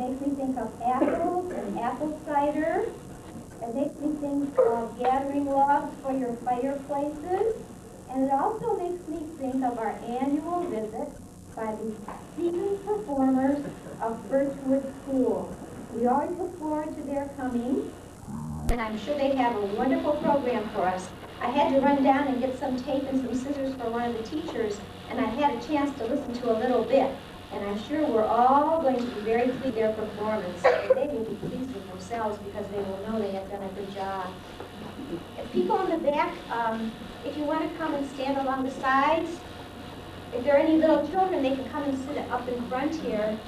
makes me think of apples and apple cider. It makes me think of gathering logs for your fireplaces. And it also makes me think of our annual visit by the seasoned performers of Birchwood School. We always look forward to their coming, and I'm sure they have a wonderful program for us. I had to run down and get some tape and some scissors for one of the teachers, and I had a chance to listen to a little bit. And I'm sure we're all going to be very pleased with their performance. And they will be pleased with themselves because they will know they have done a good job. If people in the back, if you want to come and stand along the sides, if there are any little children, they can come and sit up in front here.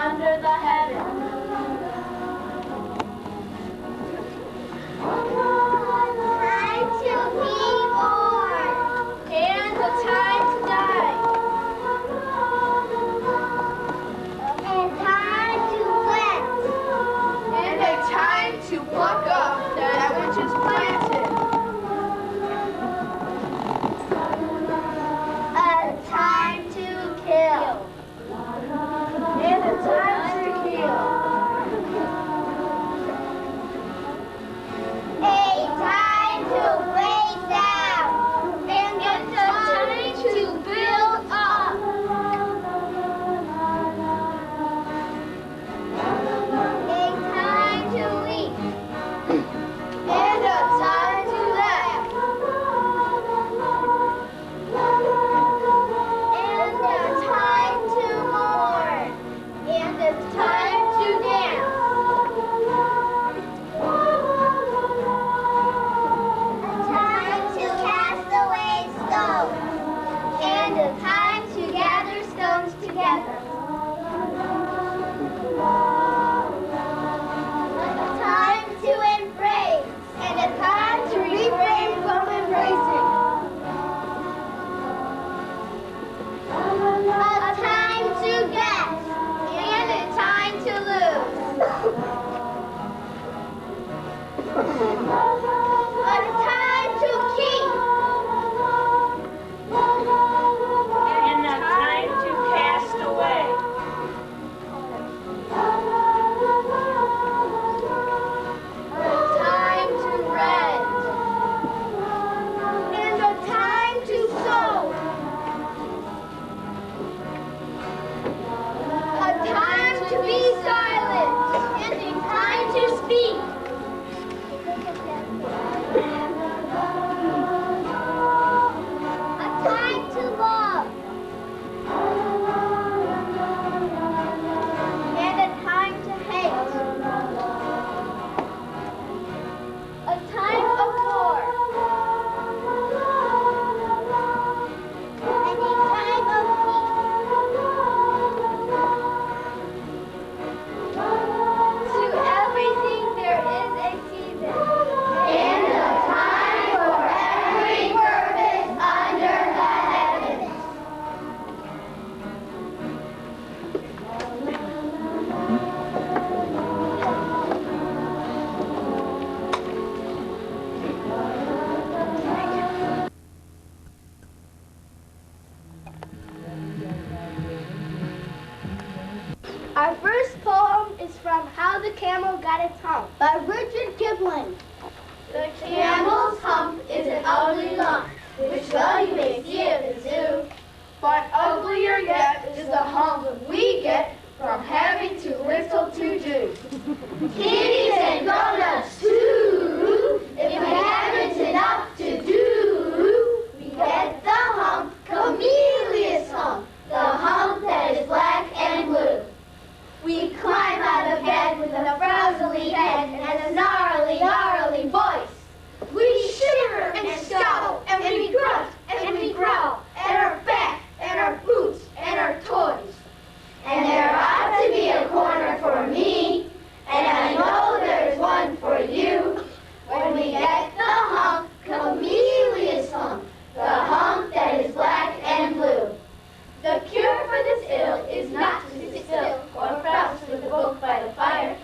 Time to die. camel got its hump? By Richard Kipling. The camel's hump is an ugly lump, which well you may see at the zoo. But uglier yet is the hump we get from having too little to do. Kitties and grown-ups too, if we haven't enough to do, we get the hump, Camellia's hump, the hump that is black and blue. We climb out of bed with a frowsily head and a gnarly voice. We shiver and scowl, and we grunt, and we growl, at our back, and our boots, and our toys. And there ought to be a corner for me, and I know there's one for you, when we get the hump, Camellia's hump, the hump that is black and blue. The cure for this ill is not to sit still, or frowse with a book by the fire,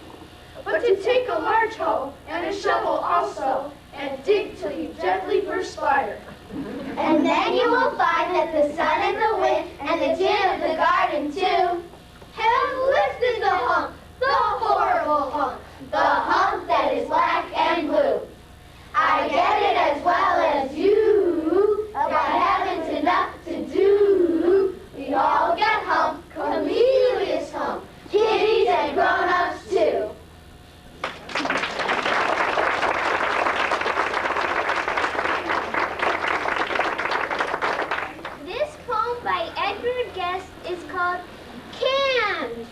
but to take a large hoe, and a shovel also, and dig till you gently perspire. And then you will find that the sun and the wind and the tin of the garden too have lifted the hump, the horrible hump, the hump that is black and blue. I get it as well as you, about having enough to do. We all get hump, Camellia's hump, kitties and grown-ups too. Is called canned.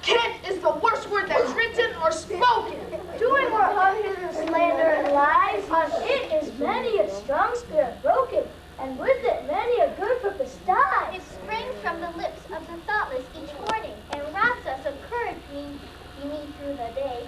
Cant is the worst word that's written or spoken. Doing more harm than slander and lies. It is many a strong spirit broken, and with it many a good purpose dies. It springs from the lips of the thoughtless each morning, and robs us of courage we need through the day.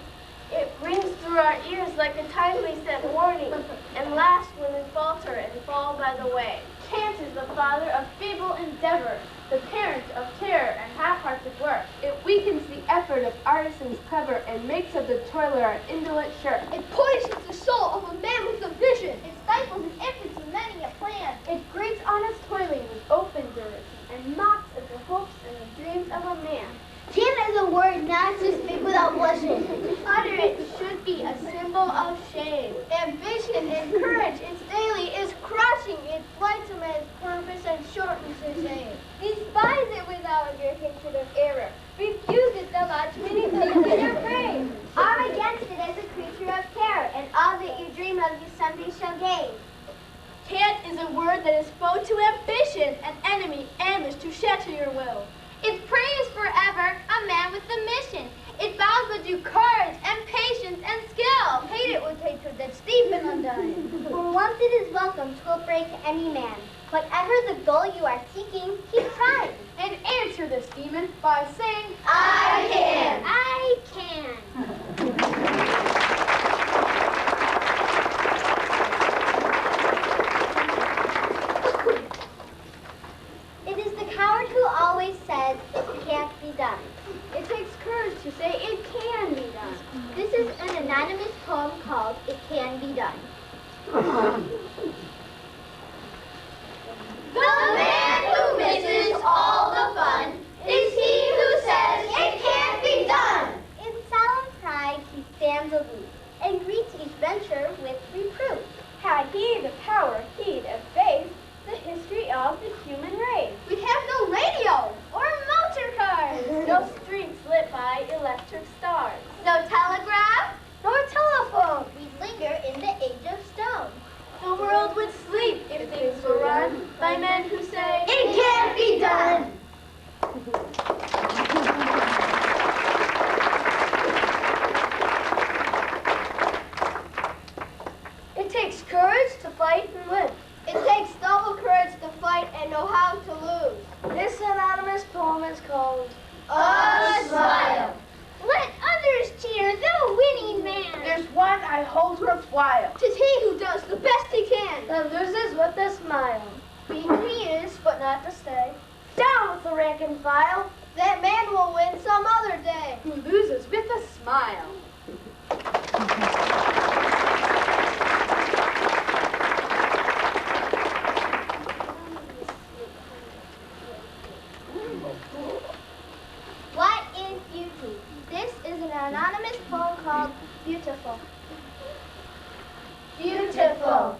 It rings through our ears like a timely sent warning, and laughs when we falter and fall by the way. Cant is the father of feeble endeavor, the parent of terror and half-hearted work. It weakens the effort of artisans clever and makes of the toiler an indolent shirk. It poisons the soul of a man with a vision. It stifles an infant to many a plan. It greets honest toiling with open derision, and mocks at the hopes and the dreams of a man. Cant is a word not to speak without blushing. To utter it should be a symbol of shame. Ambition and courage, its daily, is crushing. It blights a man's purpose and shortens his aim. Despise it without your hatred of error. Refuse it the large meaning placed in your brain. Arm against it as a creature of terror, and all that you dream of you someday shall gain. Cant is a word that is foe to ambition, an enemy ambushed to shatter your will. It prays forever a man with a mission. It vows with you courage and patience and skill. Hate it with hatred that's deep and undying. For once it is welcome to break any man. Whatever the goal you are seeking, keep trying. And answer this demon by saying, I can. I can. It is the coward who always says it can't be done. It takes courage to say it can be done. This is an anonymous poem called It Can Be Done. The man who misses all the fun is he who says it can't be done. In solemn pride he stands aloof and greets each venture with reproof. Had he the power, he'd efface the history of the human race. We'd have no radio or motor cars. No streets lit by electric stars. No telegraph nor telephone. We'd linger in the age of stone. The world would sleep if things were run by men who say, It can't be done. It takes courage to fight and win. It takes double courage to fight and know how to lose. This anonymous poem is called A Smile. Let others cheer the winning man. There's One I hold worthwhile, 'Tis he who does the best he can. that loses with a smile. Beaten he is, but not to stay. Down with the rank and file, That man will win some other day. who loses with a smile. What is beauty? This is an anonymous poem called beautiful. Beautiful.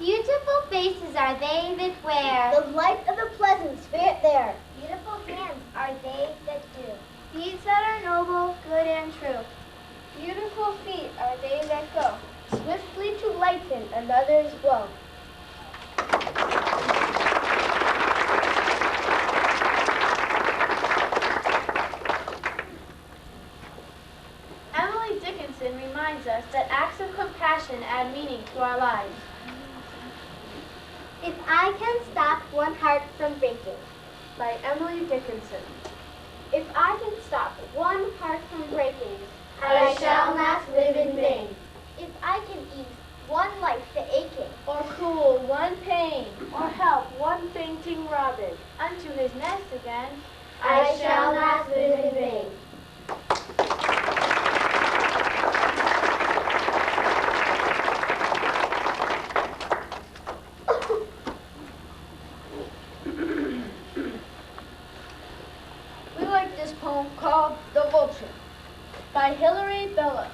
Beautiful faces are they that wear. The light of the pleasant spirit there. Beautiful hands are they that do. Deeds that are noble, good, and true. Beautiful feet are they that go, swiftly to lighten another's woe. Emily Dickinson reminds us that acts of compassion add meaning to our lives. If I can stop one heart from breaking. By Emily Dickinson. If I can stop one heart from breaking, I shall not live in vain. if I can ease one life the aching, Or cool one pain, or help one fainting robin unto his nest again, I shall not live in vain. we like this poem called The Vulture. by Hilary Belloc.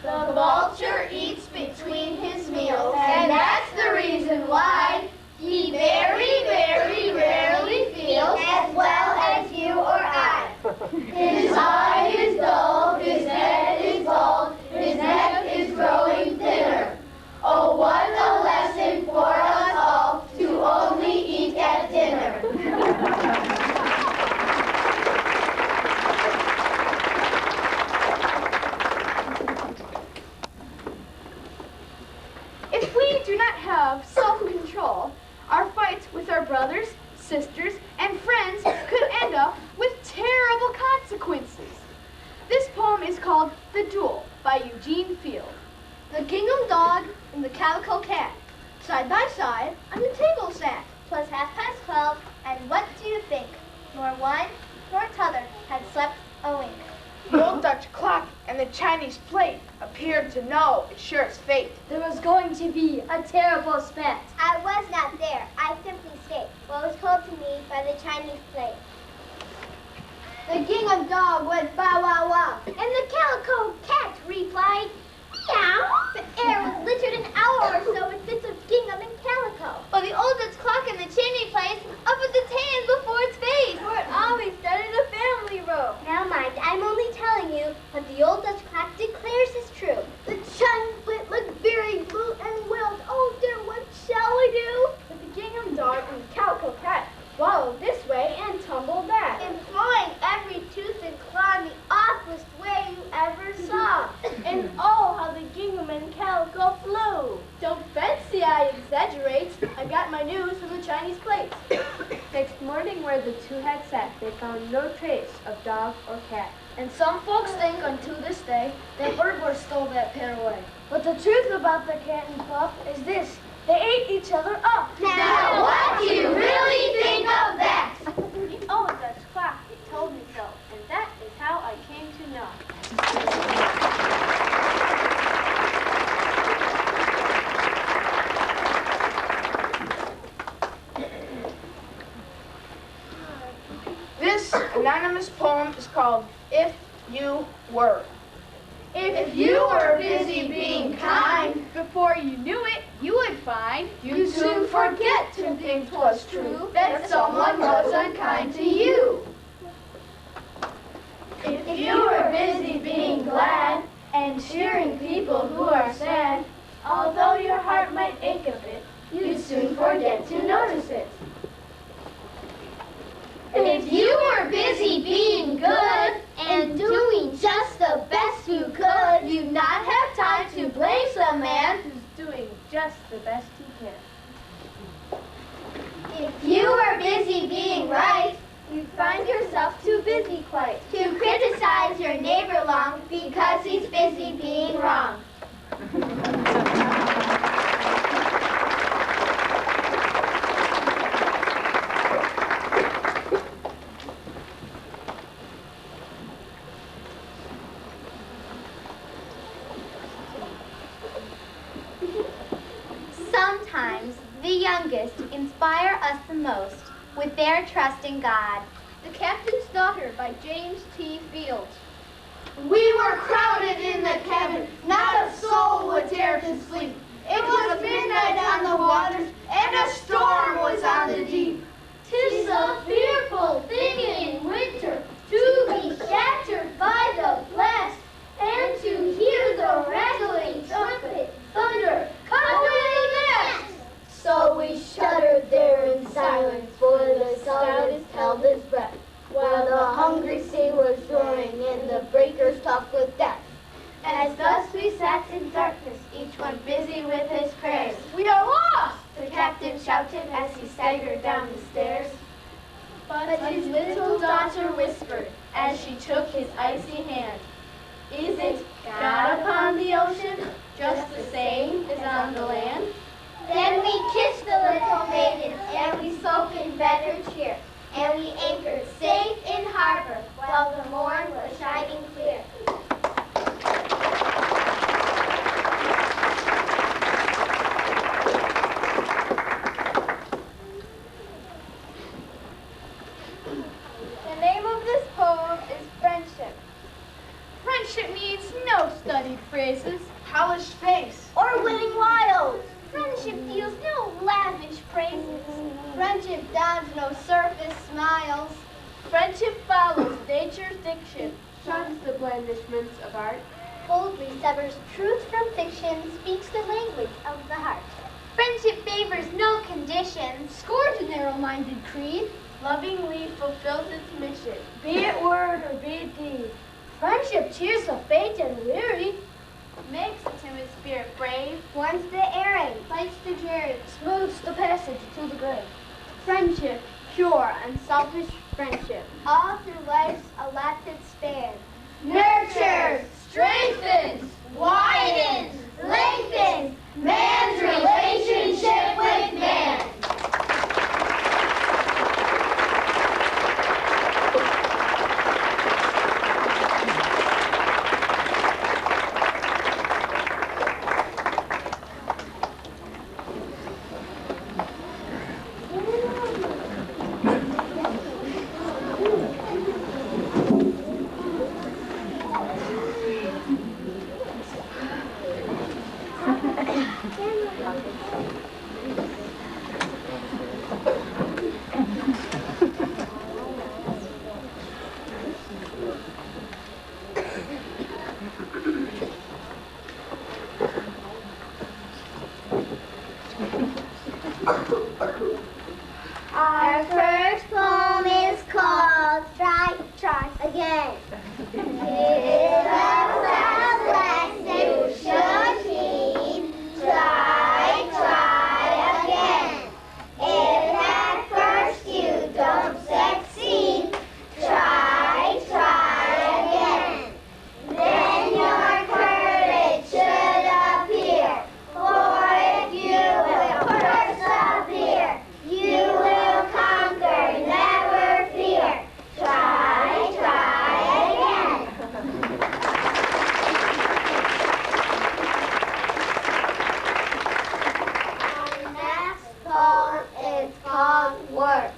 The vulture eats between his meals, and that's the reason why he very, very rarely feels as well as you or I. His eye is dull, his head is bald, his neck is growing thinner. Oh, what a lesson for us all to only eat at dinner. If we do not have self-control, our fights with our brothers, sisters, and friends could end up with terrible consequences. This poem is called The Duel by Eugene Field. The gingham dog and the calico cat, side by side on the table sat. 'Twas 12:30, and what do you think? Nor one nor t'other had slept a wink. The old Dutch clock and the Chinese plate appeared to know its surest fate. There was going to be a terrible spat. I was not there. I simply state what was told to me by the Chinese plate. The gingham dog went bow wow wow, and the calico cat replied, meow. The air was littered an hour or so with bits of gingham and calico. While the old Dutch clock in the chimney place up with its hands before its face. For it always started a family row. Now mind, I'm only telling you what the old Dutch clock declares is true. The Chinese plate looked very blue and wailed, oh dear, what shall we do? But the gingham dog and the calico cat wallowed this way and tumbled that. Employing every tooth and claw in the awfulest way you ever saw. And oh, how the gingham and calico flew! Don't fancy I exaggerate. I got my news from the Chinese plate. Next morning, where the two had sat, they found no trace of dog or cat. And some folks think unto this day that burglars stole that pair away. But the truth about the cat and pup is this: they ate each other up. Now, what do you really think of that? The old Dutch clock, it told me so, and that is how I came to know. This anonymous poem is called If You Were. If you were busy being kind, Before you knew it, you would find you'd soon forget to think 'twas true that someone was unkind to you. If you were busy being glad and cheering people who are sad, although your heart might ache a bit, you'd soon forget to notice it. If you were busy being good and doing just the best you could, you'd not have time to blame some man who's doing just the best he can. If you were busy being right, you'd find yourself too busy quite to criticize your neighbor long because he's busy being wrong. Sometimes the youngest inspire us the most with their trust in God. The Captain's Daughter by James T. Fields. We were crowded in in darkness, each one busy with his prayers. We are lost! The captain shouted as he staggered down the stairs. But his little daughter whispered as she took his icy hand, "Isn't God upon the ocean just the same as on the land?" Then we kissed the little maiden, and we spoke in better cheer, and we anchored safe in harbor while the morn was shining clear. The name of this poem is Friendship. Friendship needs no studied phrases, Polished face. Or winning wiles. Friendship deals no lavish praises. friendship dons no surface smiles. Friendship follows nature's diction, shuns the blandishments of art. Boldly severs truth from fiction, speaks the language of the heart. Friendship favors no conditions. Scorns a narrow-minded creed, lovingly fulfills its mission, be it word or be it deed. Friendship cheers the faint and weary, makes the timid spirit brave, Warms the erring, fights the dreary, smooths the passage to the grave. Friendship, pure, unselfish friendship, all through life's allotted span. nurtures, strengthens, widens, lengthens man's relationship with man. Our first poem is called Try Again. It was a lesson you should heed. Try again. If at first you don't succeed, try again. Then your courage should appear. For if you will persevere, you will conquer, never fear. Try again. Our next poem is called Work.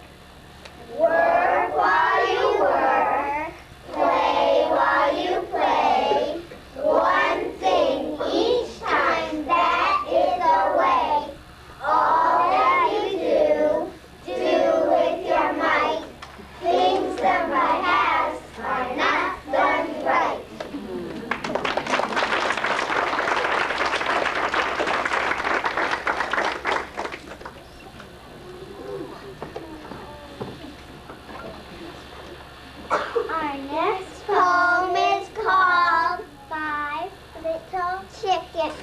Work while you work, play while you play. One thing each time, that is the way. All that you do with your might. Things done by halves are not done right. Our next poem is called Five Little Chickens.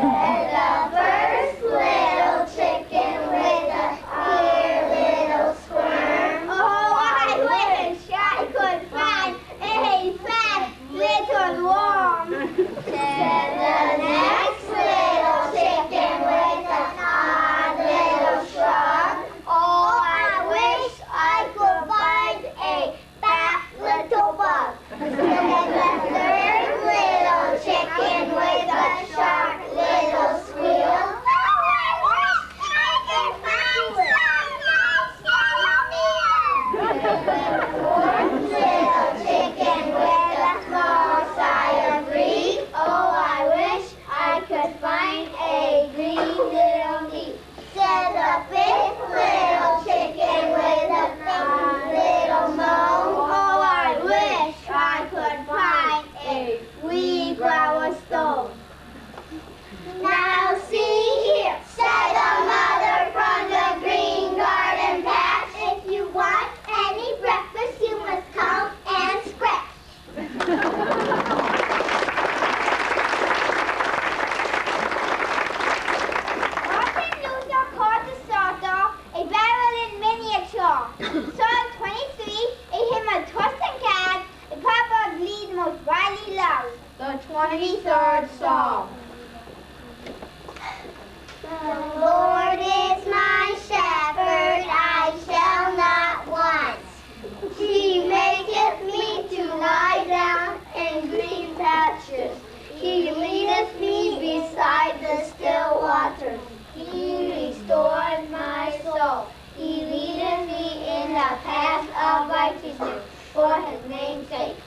The first little chicken with a dear little squirm. Oh, I wish I could find a fat little worm. Said the next little chicken with an odd little shrug. Oh, I wish I could find a fat little bug. Said the third little chicken 23rd Psalm. The Lord is my shepherd, I shall not want. He maketh me to lie down in green pastures. He leadeth me beside the still waters. He restoreth my soul. He leadeth me in the path of righteousness for his name's sake.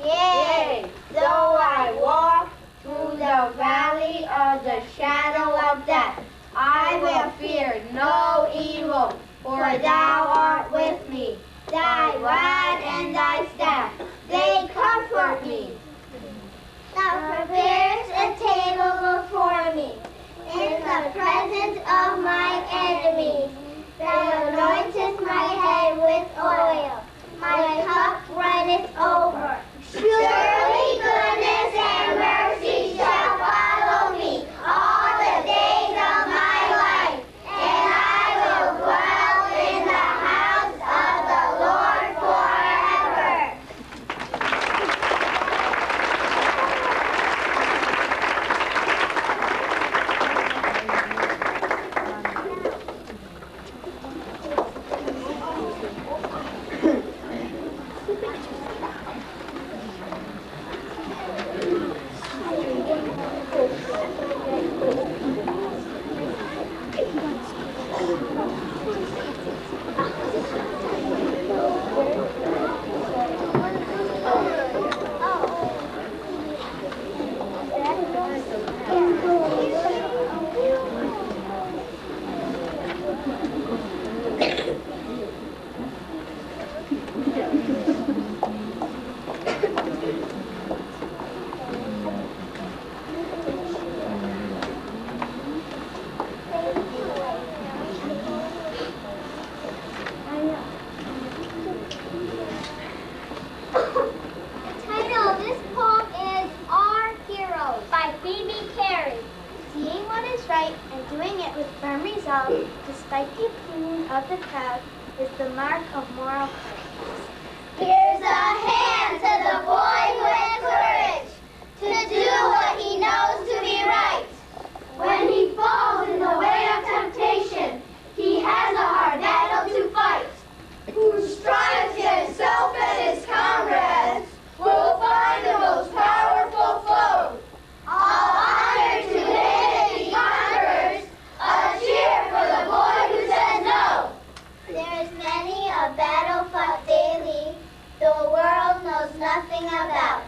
Yea, though I walk through the valley of the shadow of death, I will fear no evil, for thou art with me. Thy rod and thy staff, they comfort me. Thou preparest a table before me in the presence of my enemies. Thou anointest my head with oil. My cup runneth over. Surely goodness and mercy shall follow me all the days of my life, and I will dwell in the house of the Lord forever. Despite the opinion of the crowd, is the mark of moral courage. Here's a hand to the boy who has courage to do what he knows to be right. When he falls in the way of temptation, he has a hard battle to fight. Who strives against himself and his comrades will find the most powerful foe. All honor to him if he conquers. A cheer for the boy who says no. There's many a battle fought daily, the world knows nothing about.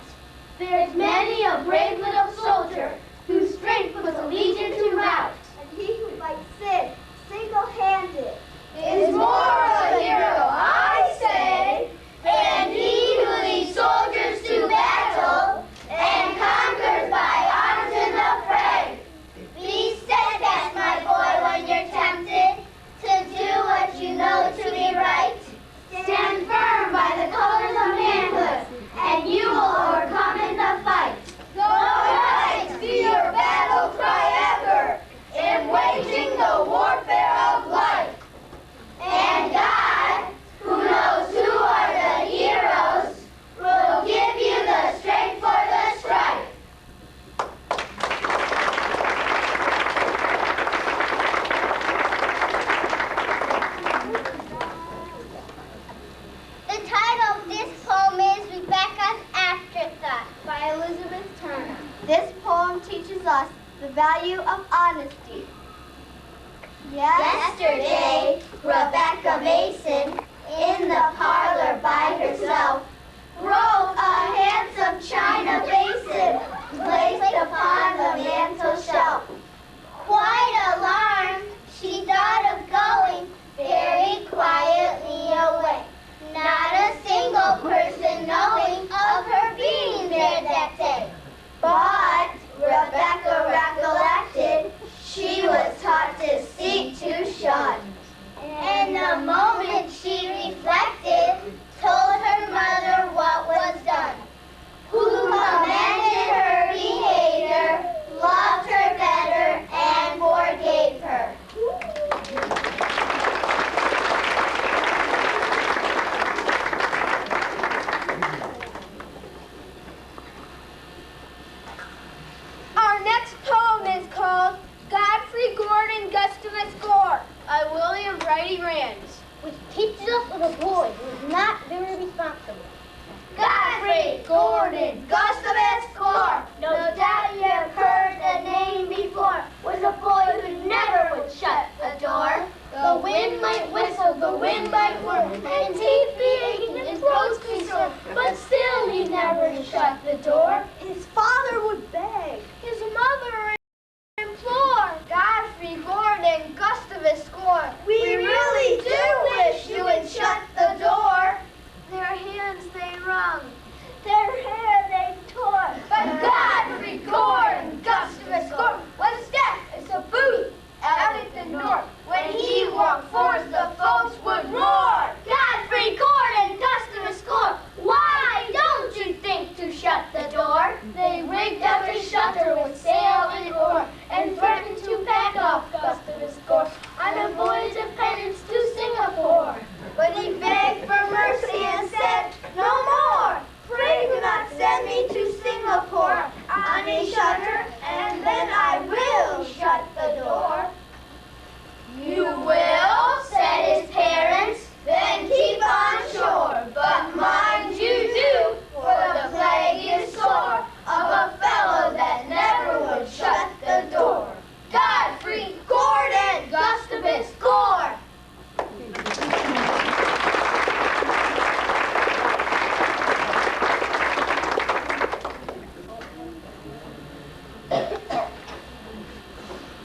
There's many a brave little soldier whose strength was a legion to rout. And he who fights sin, single-handed, is more of a hero, I say, than he who leads soldiers to battle and conquers by arms in the fray. Be steadfast, my boy, when you're tempted to do what you know to be right. Stand firm by the colors of manhood, and you will overcome in the fight. Go right, be your battle cry ever, in waging the warfare of life. And God, who knows who are the heroes, will give you the strength for the strife. The title of this poem is Rebecca's Afterthought by Elizabeth Turner. This poem teaches us the value of honesty. Yesterday, Rebecca Mason, in the parlor by herself, broke a handsome china basin placed upon the mantel shelf. Quite alarmed, she thought of going very quietly away, not a single person knowing of her being there that day. But Rebecca recollected she was taught to seek to shun. And the moment she reflected, told her mother what was done. he grins. Which teaches us of a boy who is not very responsible. Godfrey Gordon Gustavus Core. No doubt you have heard the name before. Was a boy who never would shut the door. The wind might whistle, the wind might whir, and teeth be aching and throats be sore, but still he never shut the door. His father would beg, his mother implore. Godfrey Gordon Gustavus Core. We really do wish you would shut the door. Their hands they wrung, their hair they tore, but Godfrey Gordon Gustavus Core was deaf as a boot out at the north. When he walked forth, the folks would roar. Godfrey Gordon Gustavus Core, why don't you think to shut the door? They rigged up a shutter with sail and oar, and threatened to pack off Gustavus Core on a voyage of penance to Singapore. But he begged for mercy and said, no more. Pray do not send me to Singapore on a shutter, and then I will shut the door. You will, said his parents, then keep on shore. But mind you do, for the plague is sore of a fellow that never would shut the door. Godfrey Gordon Gustavus Core.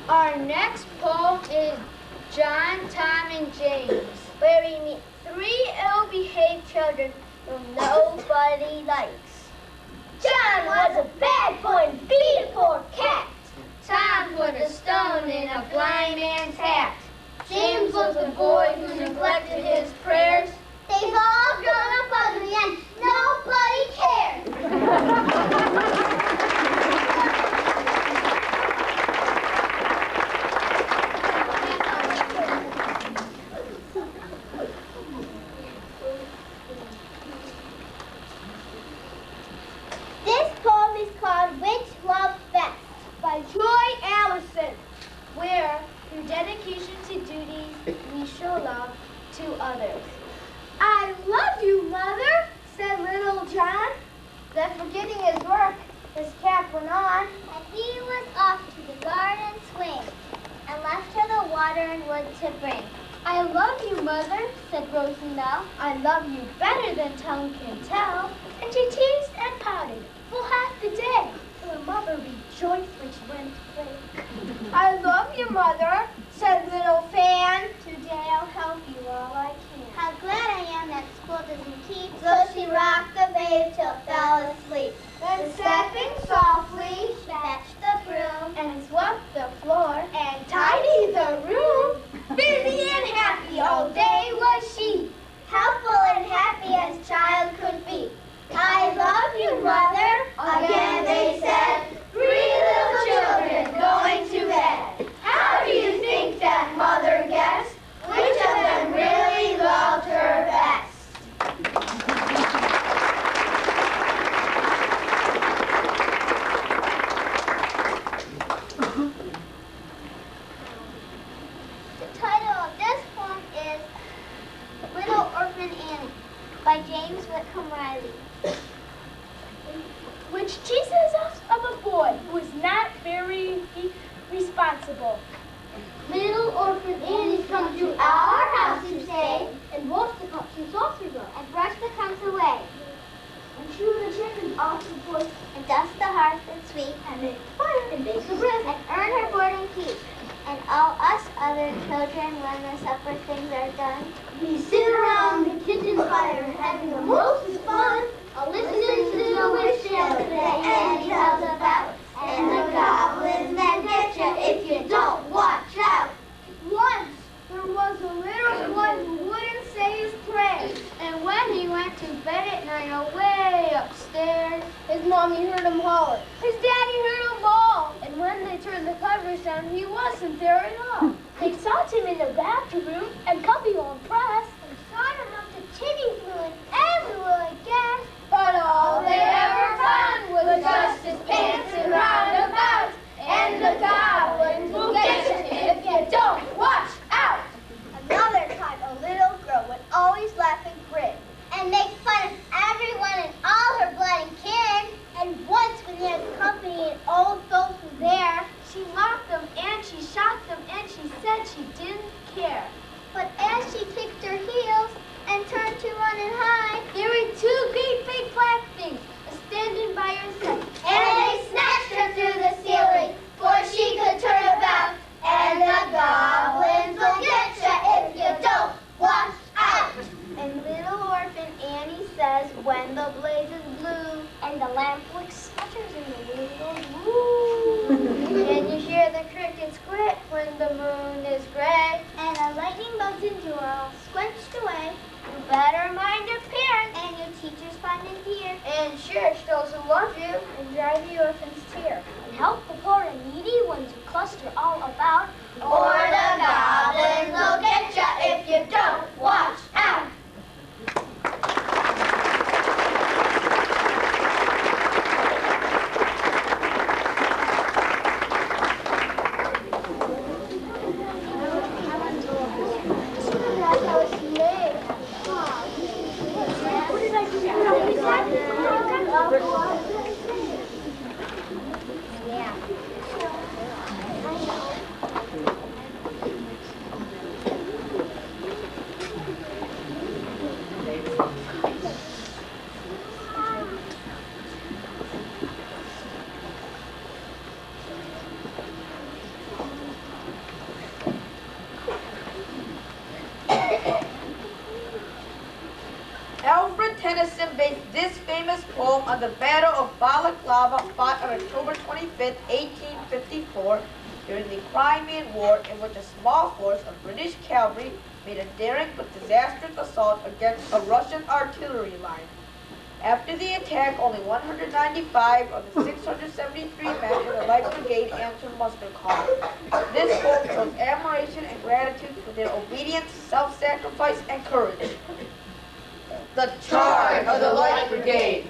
Our next poem is John, Tom, and James, where we meet three ill-behaved children whom nobody likes. John was a bad boy and beat a poor cat. Tom put a stone in a blind man's hat. James was a boy who neglected his prayers. They've all grown up ugly and nobody cares. This poem is called Which Loves Best by Joy Allison, where through dedication to duties we show love to others. I love you, Mother, said little John. Then forgetting his work, his cap went on, and he was off to the garden swing, and left her the water and wood to bring. I love you, Mother, said Rosenbell. I love you better than tongue can tell. And she teased and pouted full half the day, till her mother rejoiced when she went to play. I love you, Mother, said little Fan. Today I'll help you all I can. How glad I am that school doesn't keep. So she rocked the babe till it fell asleep. Then stepping softly, she fetched the broom and swept the floor and tidied the room. Busy and happy all day was she, helpful and happy as child could be. I love you, Mother, again they said, 3 little children going to bed. How do you think that Mother guessed which of them really loved her best? The title of this poem is Little Orphan Annie by James Whitcomb Riley. Which teaches us of a boy who is not very responsible. Little orphan Annie's come to our house to stay, and wash the cups and saucers up, And brush the crumbs away, and chew the chickens off the porch, and dust the hearth and sweep, and make a fire, and bake the bread. and earn her board and keep. And all us other children, when the supper things are done, We sit around the kitchen fire, having the most fun, listening to the witch tales that Annie tells about, and the goblins that get you if you don't watch out. Once there was a little boy who wouldn't say his prayers, and when he went to bed at night away upstairs, his mommy heard him holler, his daddy heard him bawl, and when they turned the covers down, he wasn't there at all. They sought him in the bathroom and cubby all impressed. And sought him up to tinny fluid everywhere again, But all they ever found was just his pants and roundabouts, and the goblins will get you if you don't watch out. another time. the lamp like sputters and the wind goes woo. And you hear the crickets quit when the moon is gray. And the lightning bugs in you are all squenched away. You better mind your parents and your teachers fond and dear. And church those who love you and drive the orphans tear. And help the poor and needy ones who cluster all about. Or the goblins will get ya if you don't watch out. Tennyson based this famous poem on the Battle of Balaclava fought on October 25, 1854 during the Crimean War, in which a small force of British cavalry made a daring but disastrous assault against a Russian artillery line. After the attack, only 195 of the 673 men in the Light Brigade answered muster call. This poem shows admiration and gratitude for their obedience, self-sacrifice, and courage. The charge of the Light Brigade.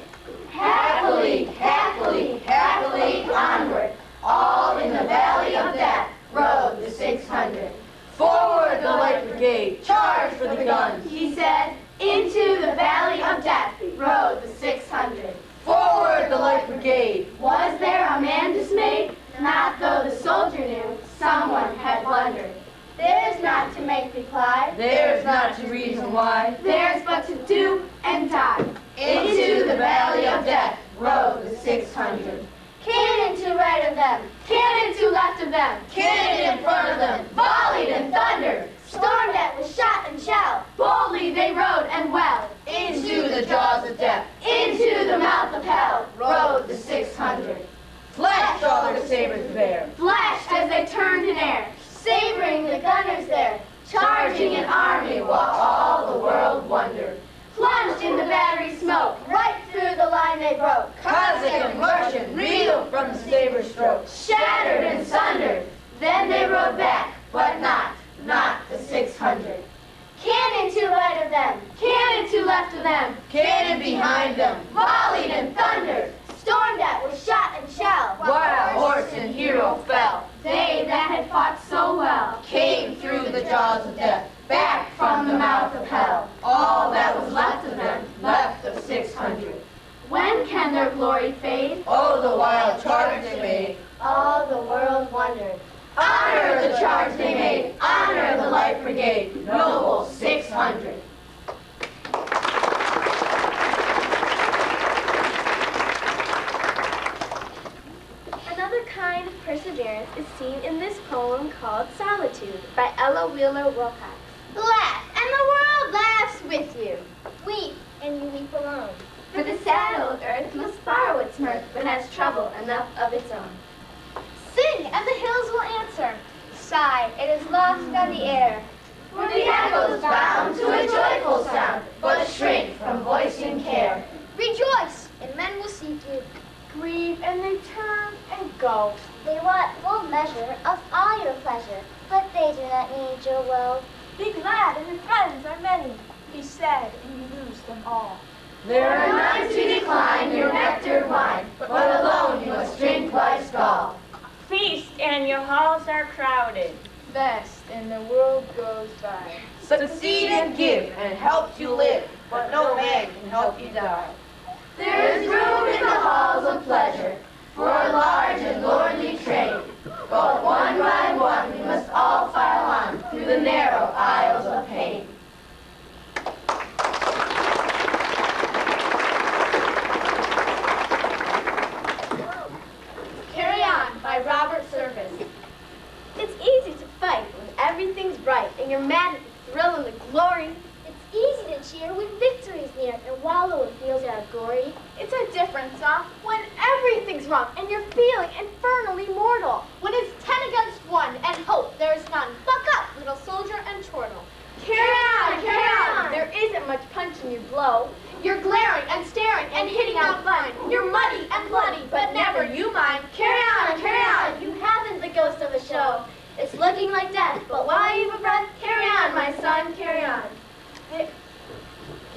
Happily, happily, happily onward, all in the valley of death, rode the 600. Forward, the Light Brigade, charge for the guns. He said, into the valley of death, rode the 600. Forward, the Light Brigade. Was there a man dismayed? Not though the soldier knew someone had blundered. There's not to make reply. There's not to reason why. There's but to do and die. Into the valley of death rode the 600. Cannon to right of them, cannon to left of them, Cannon in front of them, volleyed and thundered, stormed at with shot and shell. Boldly they rode and well. into the jaws of death, Into the mouth of hell rode the 600. flashed all their sabers bare. Flashed as they turned in air, sabering the gunners there, charging an army while all the world wondered. Plunged in the battery smoke, right through the line they broke. Cossack and Russian reeled from the saber stroke. Shattered and sundered, then they rode back, but not the 600. Cannon to right of them, cannon to left of them, Cannon behind them, volleyed and thundered, stormed at with shot and shell. while horse and hero fell. They that had fought so well Came through the jaws of death, back from the mouth of hell. all that was left of them, left of 600. When can their glory fade? Oh, the wild charge they made. All the world wondered. Honor the charge they made, honor the Light Brigade, noble 600. Another kind of perseverance is seen in this poem called Solitude by Ella Wheeler Wilcox. Laugh, and the world laughs with you. Weep, and you weep alone. For the sad old earth must borrow its mirth, but has trouble enough of its own. Sing, and the hills will answer. Sigh, it is lost on the air. For the echoes bound to a joyful sound, but shrink from voicing care. Rejoice, and men will seek you. Grieve, and they turn and go. They want full measure of all your pleasure, but they do not need your will. Be glad, and your friends are many. Be sad, and you lose them all. There are none to decline your nectared wine, but alone you must drink life's gall. Feast, and your halls are crowded. Best, and the world goes by. Succeed and give, and help you live, but no man can help you die. There is room in the halls of pleasure for a large and lordly train, but one by one we must all file on through the narrow aisles of pain. Carry On by Robert Service. It's easy to fight when everything's bright and you're mad at the thrill and the glory. It's easy to cheer when victory's near and wallow in fields that are gory. It's It's a difference, huh? When everything's wrong and you're feeling infernally mortal. When it's 10 against 1 and hope there is none. Buck up, little soldier, and chortle. Carry on, carry on! There isn't much punch in your blow. You're glaring and staring and hitting out fine. You're muddy and bloody, but never you mind. Carry on, carry on! You haven't the ghost of a show. It's looking like death, but while you have a breath, carry on, my son, carry on.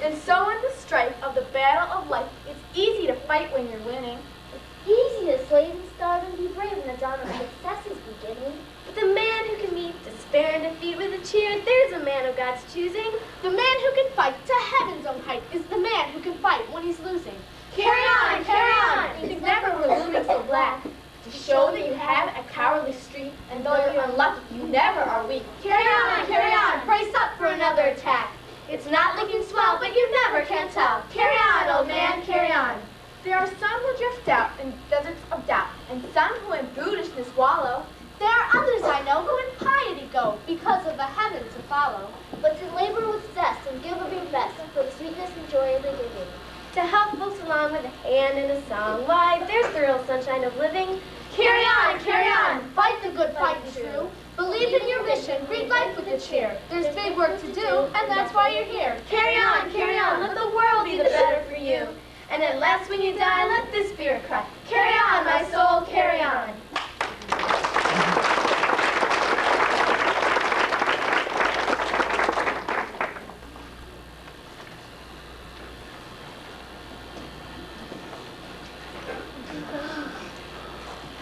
And so in the strife of the battle of life, it's easy to fight when you're winning. It's easy to slave and starve and be brave in the dawn of success is beginning. But the man who can meet despair and defeat with a cheer, there's a man of God's choosing. The man who can fight to heaven's own height is the man who can fight when he's losing. Carry on, carry on! Things never were looming so black. To show that you have a cowardly streak, and though you're unlucky, you never are weak. Carry on, brace up for another attack. It's not looking swell, but you never can tell. Carry on, old man, carry on. There are some who drift out in deserts of doubt, and some who in brutishness wallow. There are others I know who in piety go, because of the heaven to follow. But to labor with zest and give of your best for the sweetness and joy of the giving. To help folks along with a hand and a song, why, there's the real sunshine of living. Carry on, fight the good fight and true. Believe in your mission, read life with a cheer. There's big work to do, and that's why you're here. Carry on, let the world be the better for you. And at last when you die, let this spirit cry. Carry on, my soul, carry on.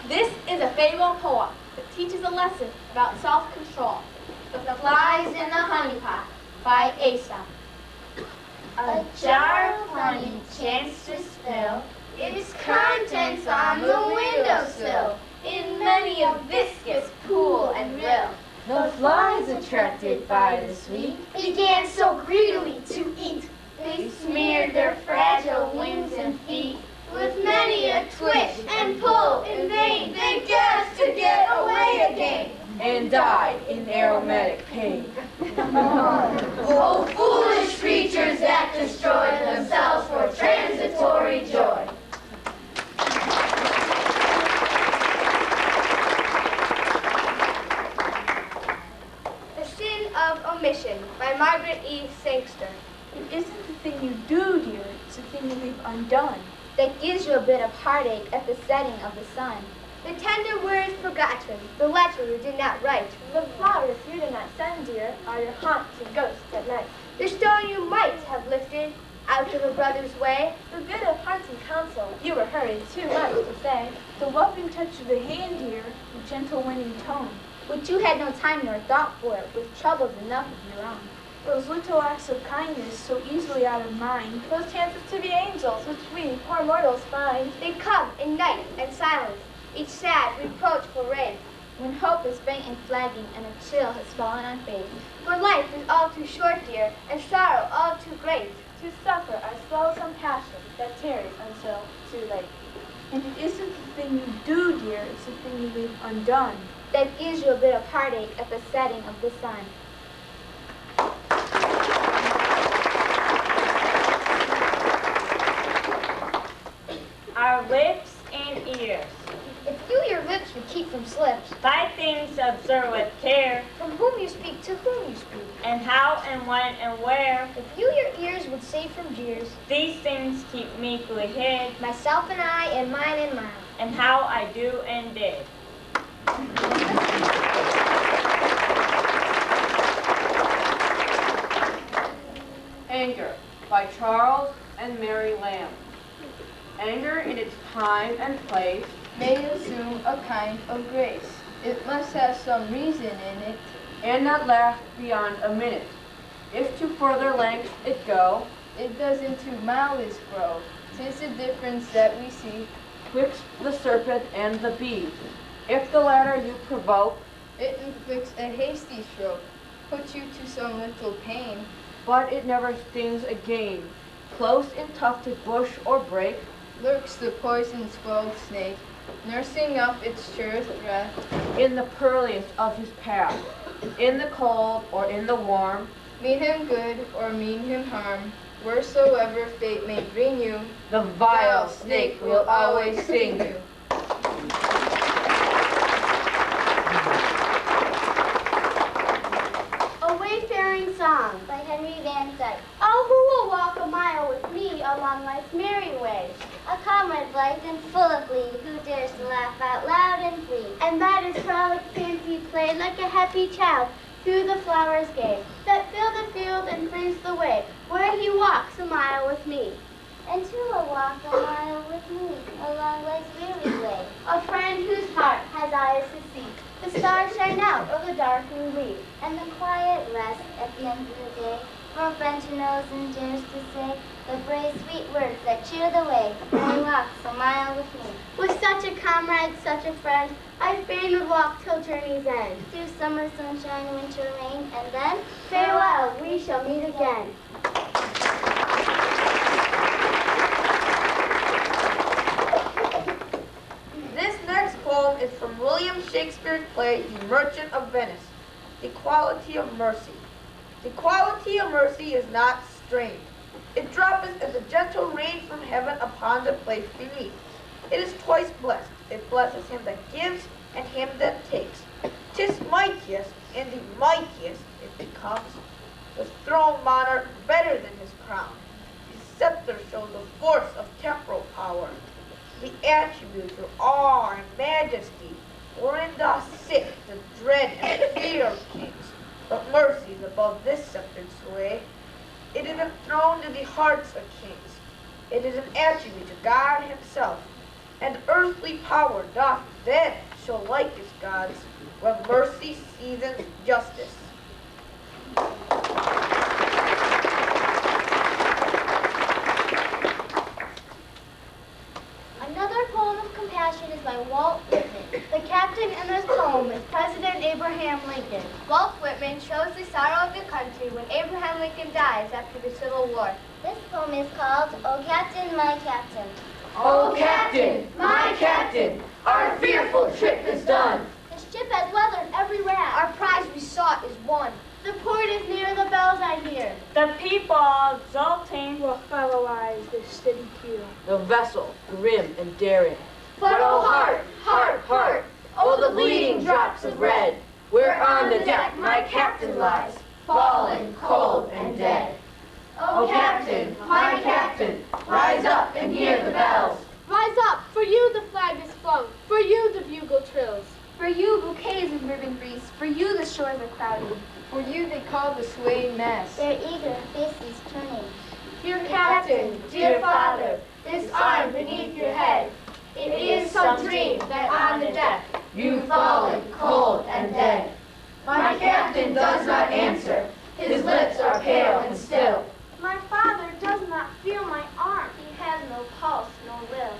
This is a fable poem that teaches a lesson about self-control. The Flies in the Honey Pot by Aesop. A jar of honey chanced to spill its contents on the windowsill in many a viscous pool and rill. The flies, attracted by the sweet, Began so greedily to eat. They smeared their fragile wings and feet with many a twitch and pull in vain. They gasped to get away again and died in aromatic pain. Oh, foolish creatures that destroy themselves for transitory joy. The Sin of Omission by Margaret E. Sangster. It isn't the thing you do, dear, it's the thing you leave undone. That gives you a bit of heartache at the setting of the sun. The tender words forgotten, the letter you did not write, the flowers you did not send, dear, are your haunts and ghosts at night. The stone you might have lifted out of a brother's way, the good of hearts and counsel, you were hurried too much to say. The loving touch of the hand, dear, the gentle winning tone, Which you had no time nor thought for, with troubles enough of your own. those little acts of kindness so easily out of mind, Those chances to be angels, which we, poor mortals, find. They come in night and silence, each sad, reproachful ray. When hope is faint and flagging, and a chill has fallen on faith. For life is all too short, dear, and sorrow all too great, to suffer our slow passion that tarries until too late. and it isn't the thing you do, dear, it's the thing you leave undone. That gives you a bit of heartache at the setting of the sun. Our lips and ears. If you your lips would keep from slips, By things observe with care, from whom you speak to whom you speak. and how and when and where. If you your ears would save from jeers, These things keep meekly hid, myself and I, and mine and mine. and how I do and did. Anger by Charles and Mary Lamb. Anger in its time and place may assume a kind of grace. It must have some reason in it, and not last beyond a minute. If to further lengths it go, it does into malice grow. 'Tis the difference that we see twixt the serpent and the bee. If the latter you provoke, it inflicts a hasty stroke, puts you to some little pain, but it never stings again. Close in tufted bush or brake, lurks the poison-swelled snake, nursing up its surest breath in the pearliest of his path. In the cold or in the warm, mean him good or mean him harm, Wheresoever fate may bring you, The vile snake will always sting you. A Wayfaring Song. By Henry Van Dyke. Oh, who will walk a mile with me along life's merry way? A comrade blithe and full of glee, who dares to laugh out loud and free. And that is frolic fancy play like a happy child through the flowers gay, that fill the field and freeze the way, where he walks a mile with me. And who will walk a mile with me along life's weary way? A friend whose heart has eyes to see the stars shine out of the darkening leaf. And the quiet rest at the end of the day, for a friend who knows and dares to say the brave sweet words that cheer the way, and he walks a mile with me. With such a comrade, such a friend, I fain would walk till journey's end. Through summer sunshine, winter rain, and then Farewell, we shall meet again. This next poem is from William Shakespeare's play, The Merchant of Venice. The quality of mercy. The quality of mercy is not strained. It droppeth as a gentle rain from heaven upon the place beneath. It is twice blessed. It blesses him that gives and him that takes. 'Tis mightiest, and the mightiest it becomes. The throne monarch better than his crown. The scepter shows the force of temporal power. The attributes of awe and majesty, wherein doth sit the dread and fear of kings. But mercy is above this sceptred sway. It is enthroned in the hearts of kings. It is an attribute to God himself. And earthly power doth then show like as God's, when mercy seasons justice. Another poem of compassion is by Walt Whitman. The captain in this poem is President Abraham Lincoln. Walt Whitman shows the sorrow of the country when Abraham Lincoln dies after the Civil War. this poem is called O Captain, My Captain. Oh, Captain, my Captain, our fearful trip is done. The ship has weathered every raft. Our prize we sought is won. The port is near, the bells I hear. The people are exulting. Will fellow eyes this steady keel. The vessel, grim and daring. But oh heart, heart, heart, oh the bleeding drops of red, where on the deck my captain lies, fallen cold and dead. Oh Captain, my Captain, rise up and hear the bells. Rise up, for you the flag is flung, for you the bugle trills. For you bouquets of ribbon breeze, for you the shores are crowded. for you they call the swaying mass. Their eager faces turning. Dear Captain, dear Father, this arm beneath your head, it is some dream that on the deck You've fallen cold and dead. My Captain does not answer, his lips are pale and still. My father does not feel my arm. He has no pulse, no will.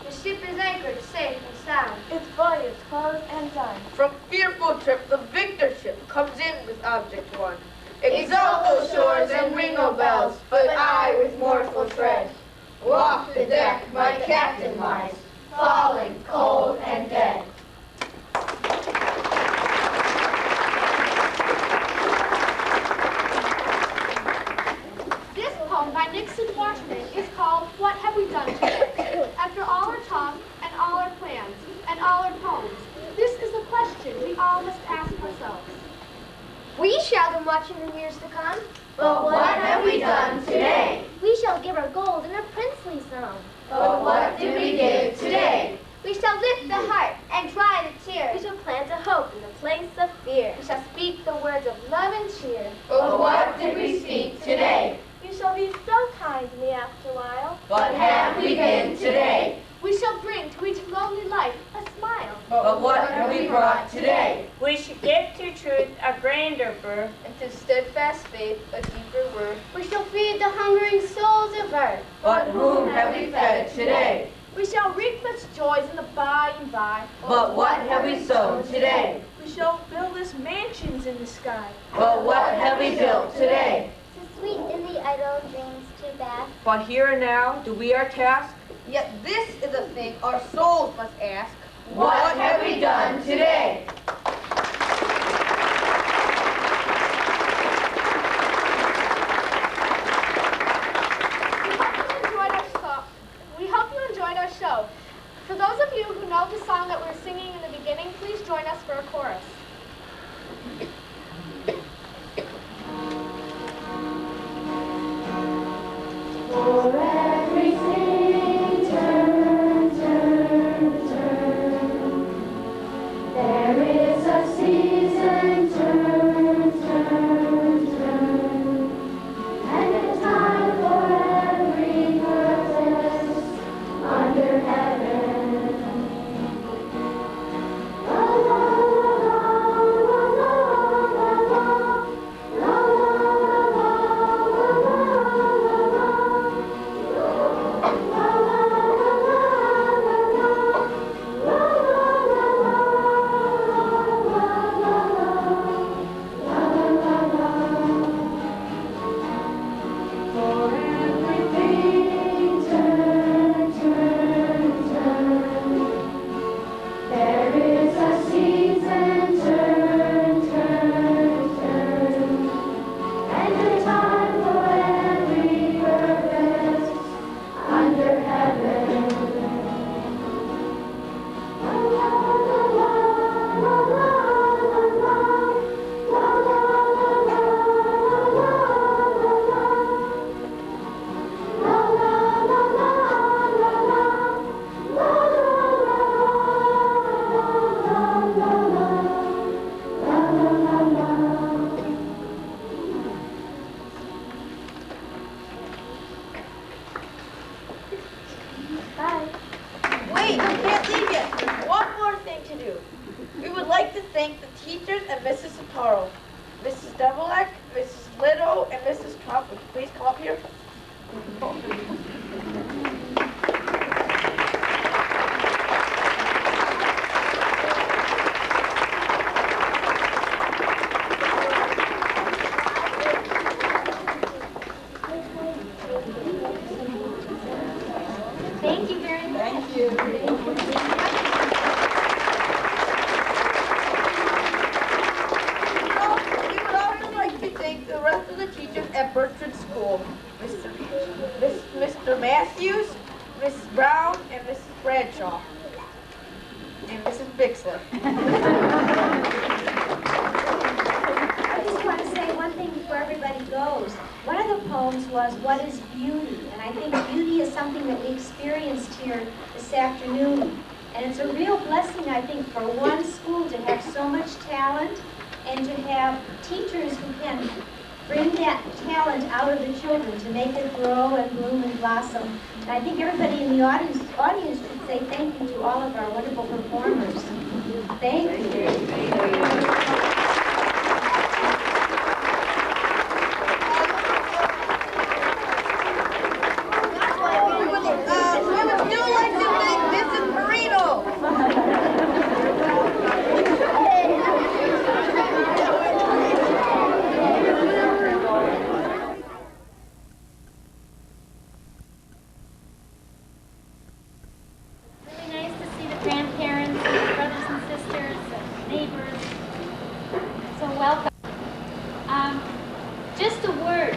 The ship is anchored safe and sound. Its voyage closed and done. From fearful trip, the victor ship comes in with object one. Exalt those shores and ring no bells, but I with mournful tread walk the deck my Captain lies, falling cold and dead. This poem by Nixon Washington is called What Have We Done Today? After all our talk and all our plans and all our poems, this is the question we all must ask ourselves. We shall do much in the years to come. But what have we done today? We shall give our gold in a princely song. But what did we give today? We shall lift the heart and dry the tears. We shall plant a hope in the place of fear. We shall speak the words of love and cheer. But what did we speak today? You shall be so kind to me after a while. What have we been today? We shall bring to each lonely life a smile. But what have we brought today? We should give to truth a grander birth. And to steadfast faith a deeper worth. We shall feed the hungering souls of earth. But whom have we fed today? We shall reap much joys in the by and by. But what have we sown today? We shall build us mansions in the sky. But what have we built today? To sweet in the idle dreams to bath. But here and now do we our task? Yet this is a thing our souls must ask. What have we done today? show. For those of you who know the song that we're singing in the beginning, please join us for a chorus. For everything, turn, turn, turn. There is a season, turn, turn, turn. And a time for every purpose under heaven. La la la la la la la la la Wait, we can't leave yet. There's one more thing to do. We would like to thank the teachers and Mrs. Sataro, Mrs. Devilek, Mrs. Little, and Mrs. Trump. Would you please come up here? Thank you very much. Thank you. We would also like to thank the rest of the teachers at Birchwood School, Mr. Matthews, Mrs. Brown, and Mrs. Bradshaw, and Mrs. Bixler. I just want to say one thing before everybody goes. One of the poems was, "What is beauty?" And I think beauty is something that we experienced here this afternoon. And it's a real blessing, I think, for one school to have so much talent and to have teachers who can bring that talent out of the children to make it grow and bloom and blossom. And I think everybody in the audience should say thank you to all of our wonderful performers. Thank you. Just a word.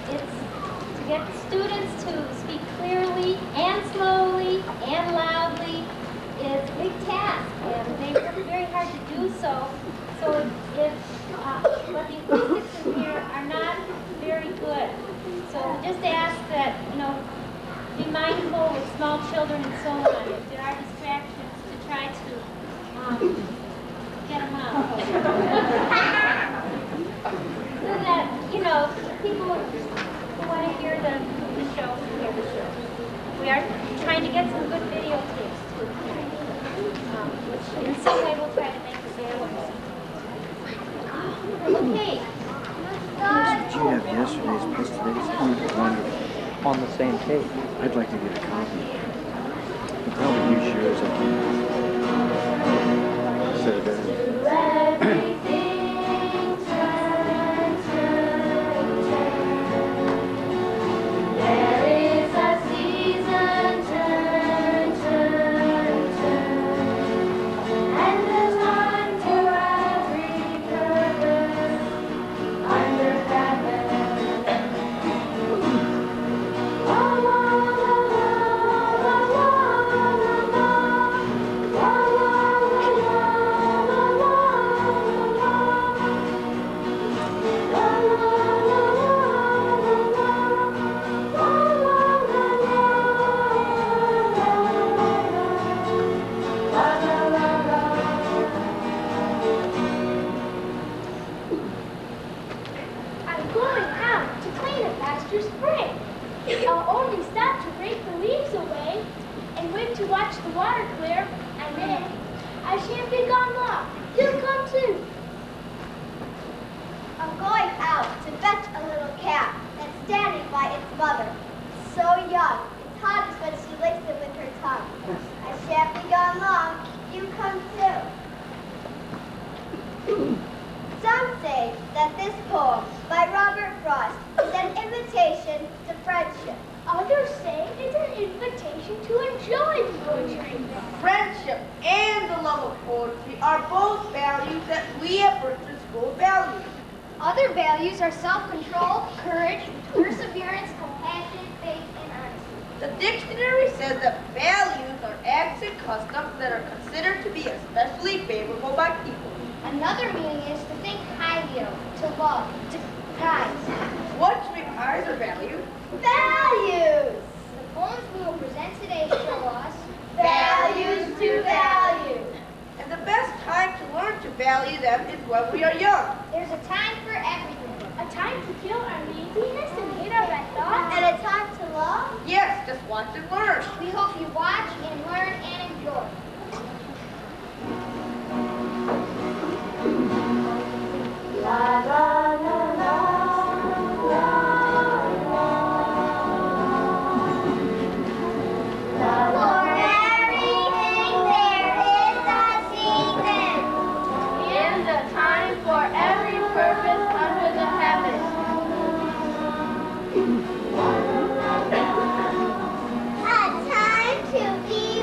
It's to get students to speak clearly and slowly and loudly is a big task, and they work very hard to do so. So but the acoustics in here are not very good. So we just ask that, be mindful with small children and so on. If there are distractions, to try to get them out. So that, people who want to hear the show can hear the show. We are trying to get some good videotapes too, which in some way we'll try to make available. Okay. Did you have yesterday's plus today's? Wonderful. On the same tape. I'd like to get a copy. I'll probably use yours instead of that. La la la la to watch the water clear, I may. I shan't be gone long. You'll come too. I'm going out to fetch a little cat that's standing by its mother. So young, it's hottest when she licks it with her tongue. I shan't be gone long. You come too. Some say that this poem by Robert Frost is an invitation to friendship. Others say it's an invitation to enjoy poetry. Friendship and the love of poetry are both values that we at Birchwood School value. Other values are self-control, courage, perseverance, compassion, faith, and honesty. The dictionary says that values are acts and customs that are considered to be especially favorable by people. Another meaning is to think highly of, to love, to prize. What requires a value? Values! The poems we will present today show us values to value. And the best time to learn to value them is when we are young. There's a time for everything. A time to kill our laziness and hate our red thoughts. And a time to love. Yes, just watch and learn. We hope you watch and learn and enjoy. La la la la. A time to be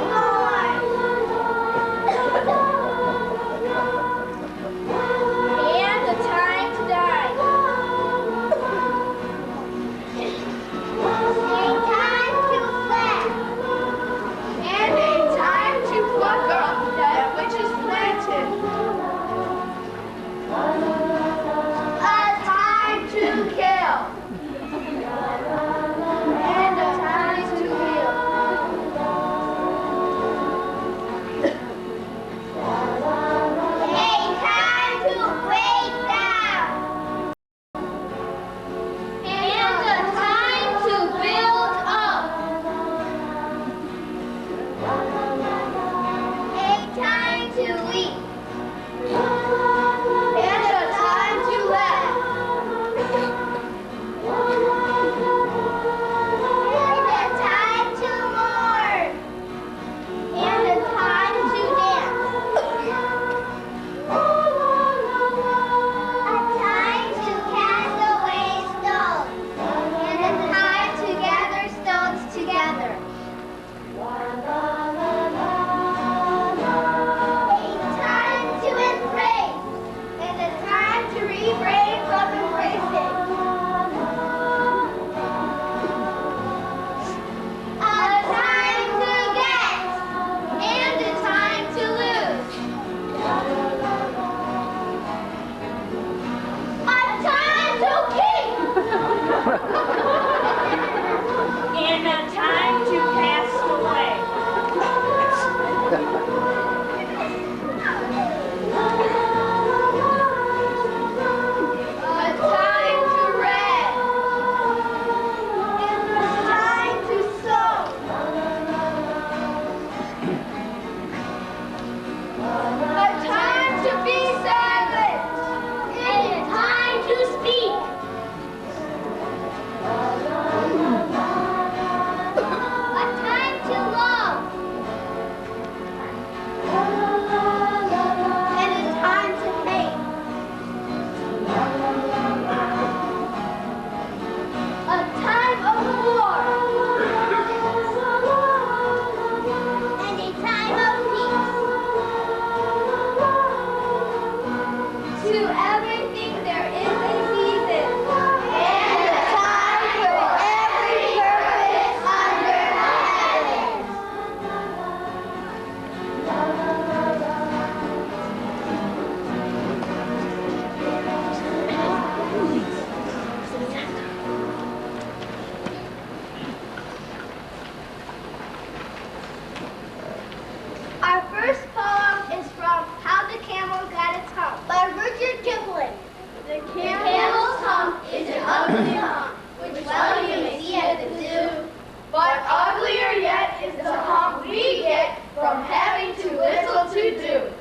from having too little to do.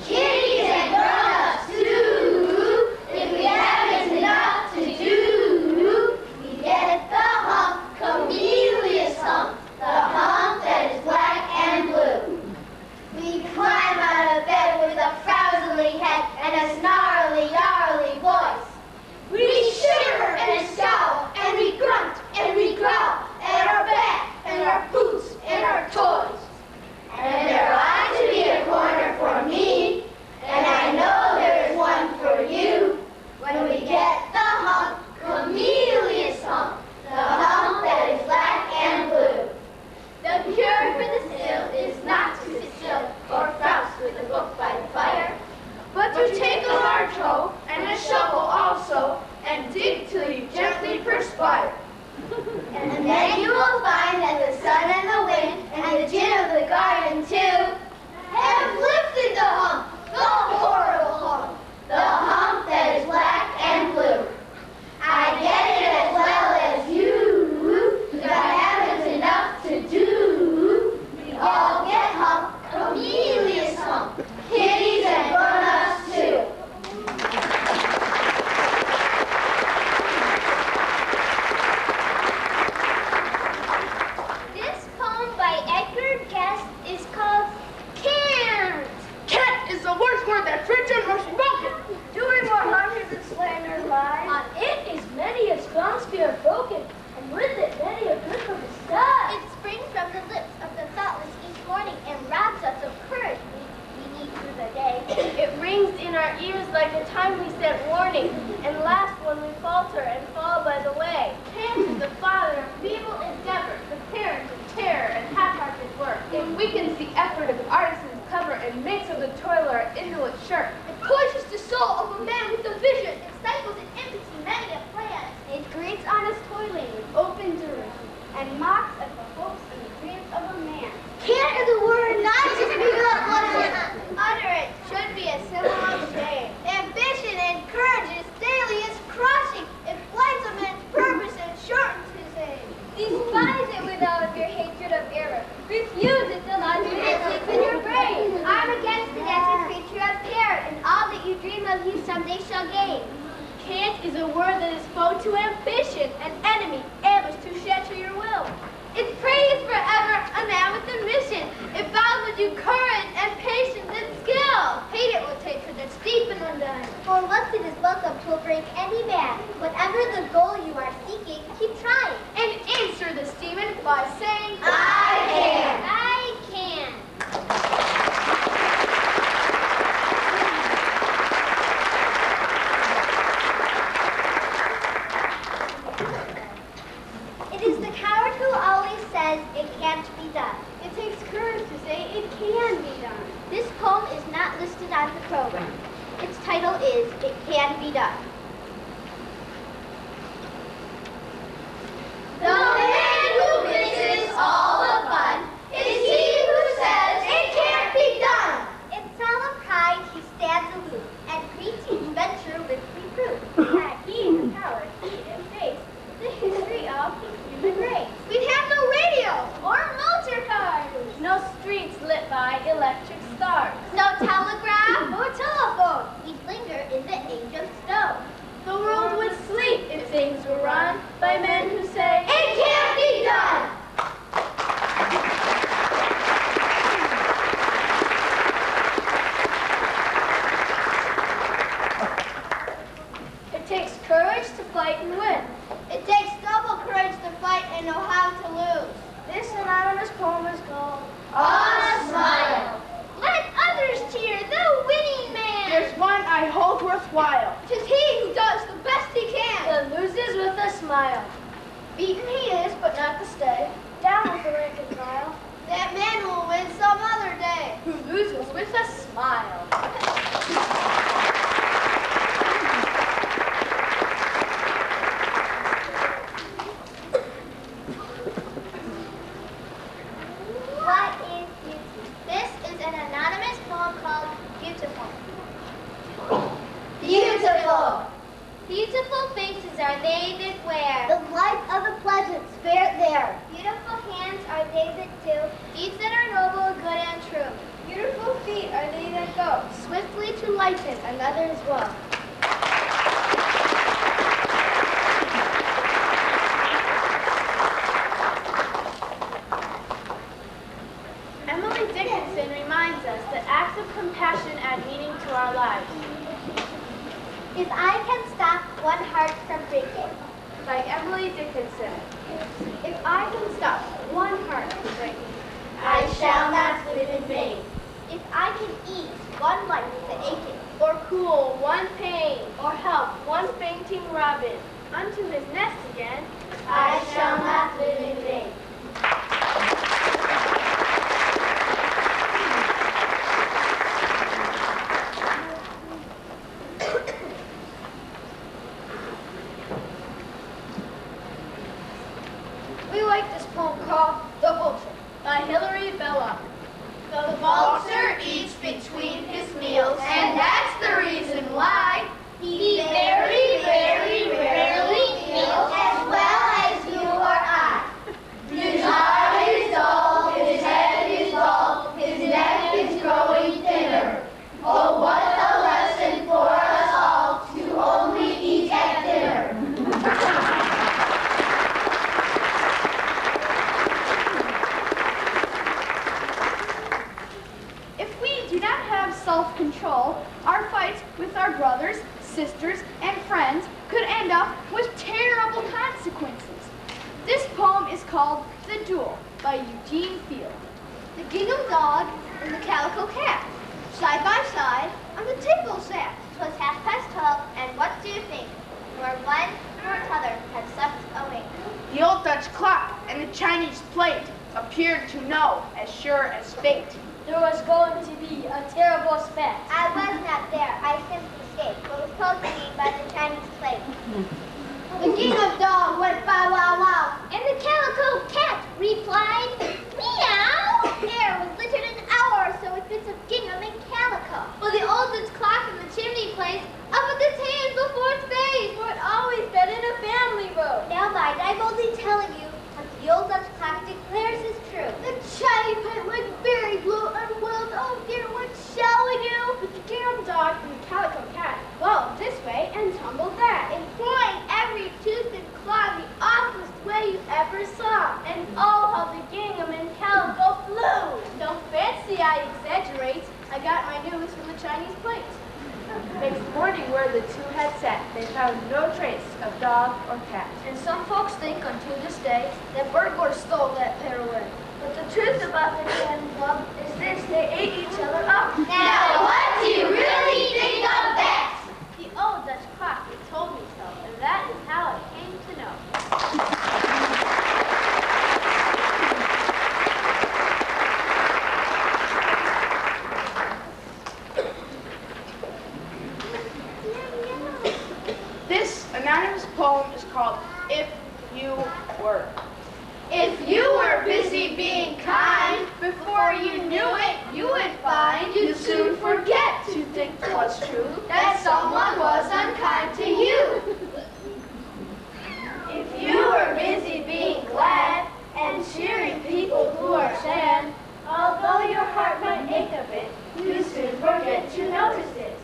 Kitties and grown-ups too, if we haven't enough to do, we get the hump, chameleon's hump, the hump that is black and blue. We climb out of bed with a frowsly head and a snarly, gnarly voice. We shiver and scowl, and we grunt and we growl at our back and our boots and our toys. And there ought to be a corner for me, and I know there is one for you. When we get the hump, chameleon's hump, the hump that is black and blue. The cure for the still is not to sit still or frowst with a book by the fire, But to take a large hoe and a shovel also, and dig till you gently perspire. and then you will find that the sun and the wind and the gin of the garden too have lifted the hump, the horrible hump, the hump that is black and blue. I get it as well as you, if I haven't enough to do. We all get hump, chameleon's hump, kitties and grown-ups too. This poem by Edgar Guest is called Can't. Can't is the worst word that's written or spoken. Doing more harm than slander lies. On it is many a strong spirit broken, and with it many a good from the sky. It springs from the lips of the thoughtless each morning and robs us of courage we need through the day. It rings in our ears like a timely sent warning, and laughs when we falter and fall by the way. Can't is the father of feeble endeavor, the parent of terror and half-hearted work. It weakens the effort of artisan's cover and makes of the toiler an indolent shirk. It poisons the soul of a man with a vision. It stifles in empty many a plan. It greets honest toiling with open doors, and mocks at the hopes and the dreams of a man. Can't is a word not to be utter. Utter it should be a symbol of shame. Ambition and courage is daily is crushing. It blinds a man's purpose and shortens his aim. Despise it with all of your hatred of error. Refuse it till not it sleeps in your brain. Arm against it as a creature of terror, and all that you dream of you someday shall gain. Can't is a word that is foe to ambition, an enemy, ambush to shatter your will. Its praise forever a man with a mission. It vows with you courage and patience and skill. Hate it with hatred that's deep and undone. For once it is welcome to break any man. Whatever the goal you are seeking, keep trying. And answer this demon by saying, I can. I can. It is the coward who always says it can't be done. it takes courage to say it can be done. This poem is not listed on the program. Its title is It Can Be Done. The man who misses all the fun is he who says it can't be done. In solemn pride he stands aloof, and greets each venture with reproof. That he is a coward, he is face the history of human race. We'd have no radio Or motor cars. No streets lit by electric stars. No telegraph or telephone. We'd linger in the age of stone. The world would sleep if things were run by men who say, it can't be done. it takes courage to fight and win. It takes double courage to fight and know how to lose. This anonymous poem is called A smile. Let others cheer the winning man. There's one I hold worthwhile. 'Tis he who does the best he can. that loses with a smile. Beaten he is, but not to stay. Down with the rank and file. That man will win some other day. Who loses with a smile. What is beauty? This is an anonymous poem called Beautiful. Beautiful. Beautiful faces are they that wear The light of a pleasant spirit. enlighten another as well. Emily Dickinson reminds us that acts of compassion add meaning to our lives. If I can stop one heart from breaking. By Emily Dickinson. If I can stop one heart from breaking. I shall not live in vain. If I can ease one life that aching. Or cool one pain, or help one fainting robin unto his nest again, I shall not live in vain. We like this poem called The Vulture by Hilary Belloc. The vulture eats between his meals, and that's the reason why he very, very rarely feels as well as you or I. His heart is dull, his head is dull, his neck is growing thinner. Oh, what a lesson for us all to only eat at dinner. Self-control, our fights with our brothers, sisters, and friends could end up with terrible consequences. This poem is called The Duel by Eugene Field. The gingham dog and the calico cat, side by side on the table sat. 'Twas 12:30, and what do you think? Nor one nor t'other had slept awake. The old Dutch clock and the Chinese plate appeared to know as sure as fate. There was going to be a terrible spat. I was not there. I simply escaped what was told to me by the Chinese plate. The gingham dog went bow wow wow, and the calico cat replied, meow. Air was littered an hour or so with bits of gingham and calico. Well, the old Dutch clock in the chimney place up with its hands before its face, for it always been in a family room. Now mind, I'm only telling you what the old Dutch clock declares is true. The Chinese plate went very blue and wailed, oh dear, what shall we do? But the gingham dog and the calico cat wallowed this way and tumbled that, Employing every tooth and claw the awfulest way you ever saw. and oh, how the gingham and calico flew! Don't fancy I exaggerate. I got my news from the Chinese plate. Next morning, where the two had sat, they found no trace of dog or cat. And some folks think unto this day that burglars stole that pair away. But the truth about the Cannon Club is this: they ate each other up. Now, what do you really think of that? The old Dutch clock had told me so, and that is how I came to know. This anonymous poem is called If You Were. If you were busy being kind, before you knew it, you would find you'd soon forget to think 'twas true that someone was unkind to you. If you were busy being glad and cheering people who are sad, although your heart might ache a bit, you soon forget to notice it.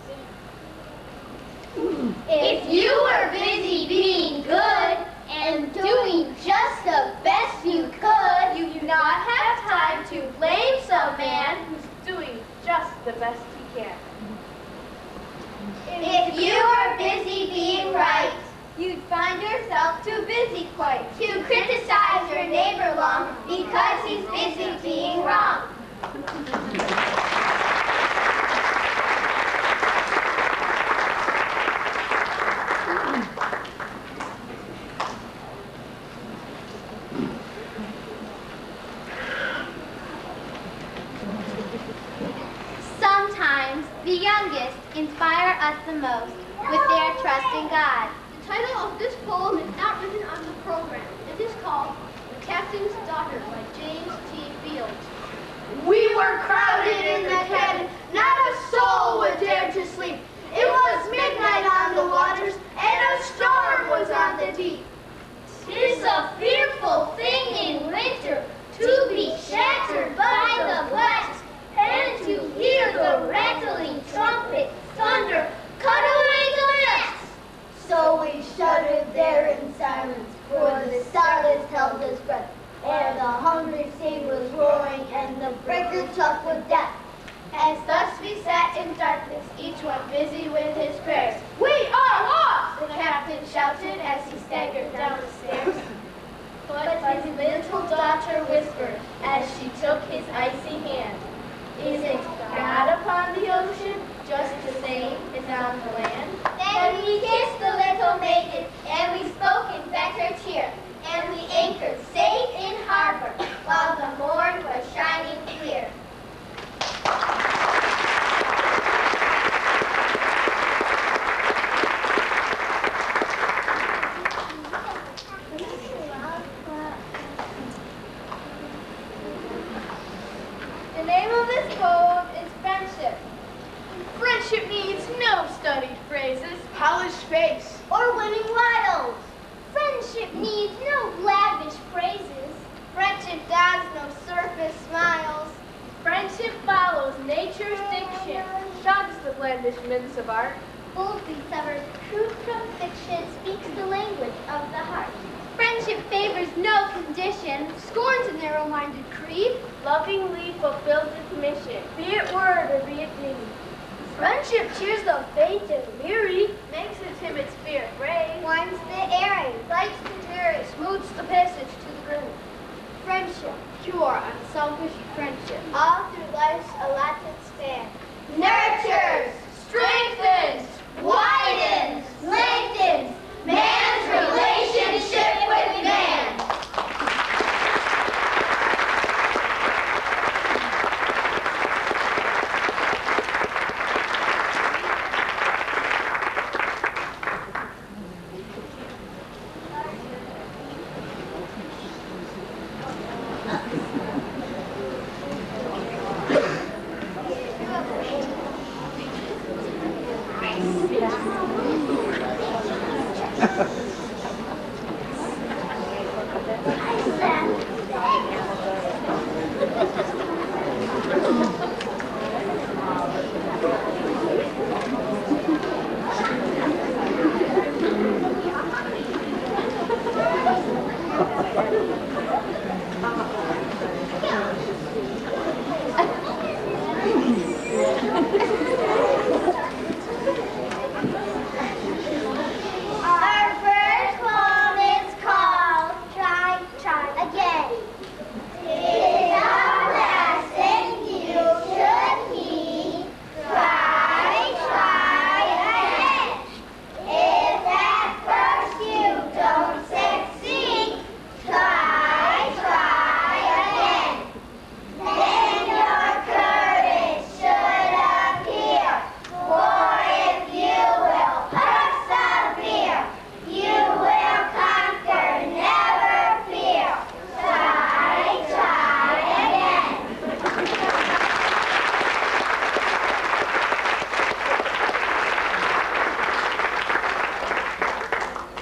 If you were busy being good and doing just the best you could, you do not have time to blame some man Who's doing just the best he can. If you were busy being right, you'd find yourself too busy quite to criticize your neighbor long because he's busy being wrong. Sometimes the youngest inspire us the most with their trust in God. The title of this poem is not written on the program. It is called The Captain's Daughter by James T. Fields. We were crowded in the cabin, not a soul would dare to sleep. It was midnight on the waters, and a storm was on the deep. 'Tis a fearful thing in winter to be shattered by the blast, and to hear the rattling trumpet thunder with death. As thus we sat in darkness, each one busy with his prayers. We are lost! The captain shouted as he staggered down the stairs. But his little daughter whispered as she took his icy hand, "Isn't God upon the ocean just the same as on the land?" Then we kissed the little maiden, and we spoke in better cheer, and we anchored safe in harbor while the morn was shining clear. The name of this poem is Friendship. Friendship needs no studied phrases, Polished face. Or winning wiles. Friendship needs no lavish phrases. Friendship does no surface smiles. Friendship follows nature's diction, shuns the blandishments of art. Boldly severs truth from fiction, speaks the language of the heart. Friendship favors no condition, scorns a narrow-minded creed. Lovingly fulfills its mission, be it word or be it deed. Friendship cheers the faint and weary, Makes the timid spirit brave. winds the erring, lights the dreary, smooths the passage to the grave. Friendship, Pure, unselfish friendship. all through life's allotted span, Nurtures, strengthens, widens, lengthens man's relationship with man. Our first poem is called Try, Try Again. Tis a lesson you should heed. Try, try again. If at first you don't succeed, try, try again. Then your courage should appear. For if you will persevere, you will conquer, never fear. Try, try again.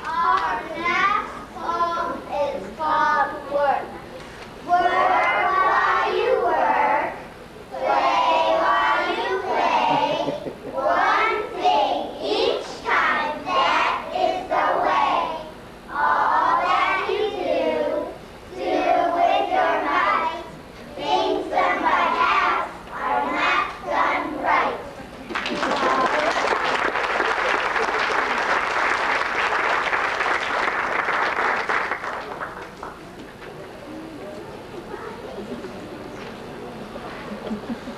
Our next poem is called Work. Work while you work, play while you play. One thing each time, that is the way. All that you do with your might. Things done by half are not done right.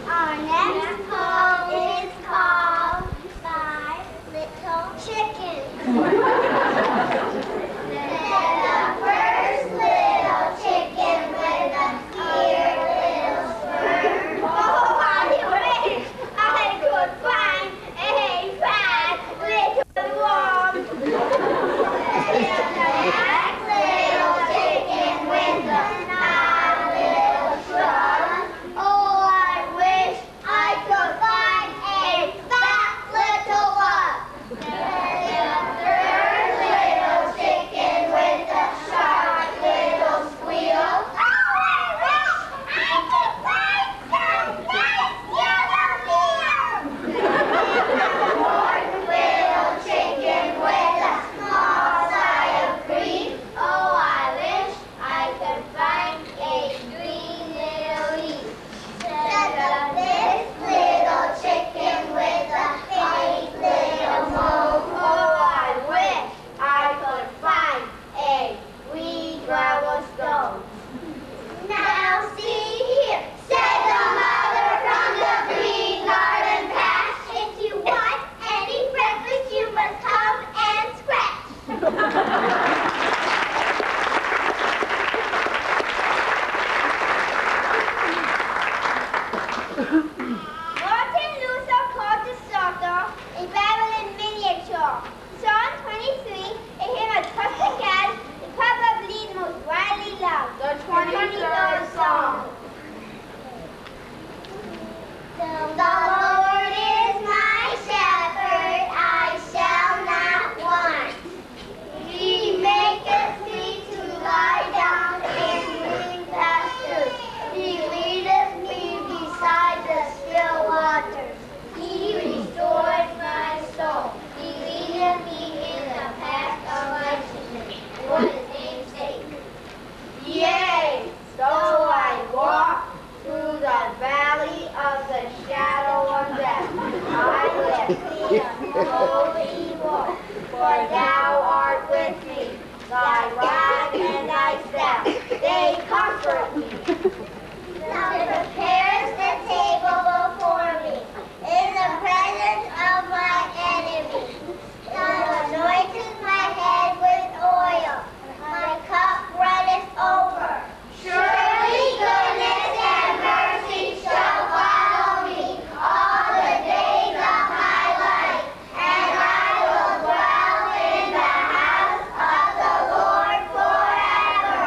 Our next poem is called Five Little Chickens. Then the first little chicken with a dear little sperm. Oh, I wish I could find a fat little worm. Then the next little chicken with a snot little drum. Oh, I wish I could find Martin Luther called the Soto a Babylon miniature. Psalm 23, a hymn of trusting God, is probably the most widely loved. The 23rd Psalm. The Lord is my shepherd, I shall not want. He maketh me to lie down in green pastures. He leadeth me beside the still waters. He restoreth my soul. He leadeth me in the path of righteousness for his name's sake. Yea, though I walk through the valley of the shadow of death, I will fear no evil, for thou art with me. Thy rod and thy staff, they comfort me. Thou preparest the table before me in the presence of my enemies. Thou anointest my head with oil. My cup runneth over. Surely goodness and mercy shall follow me all the days of my life, and I will dwell in the house of the Lord forever.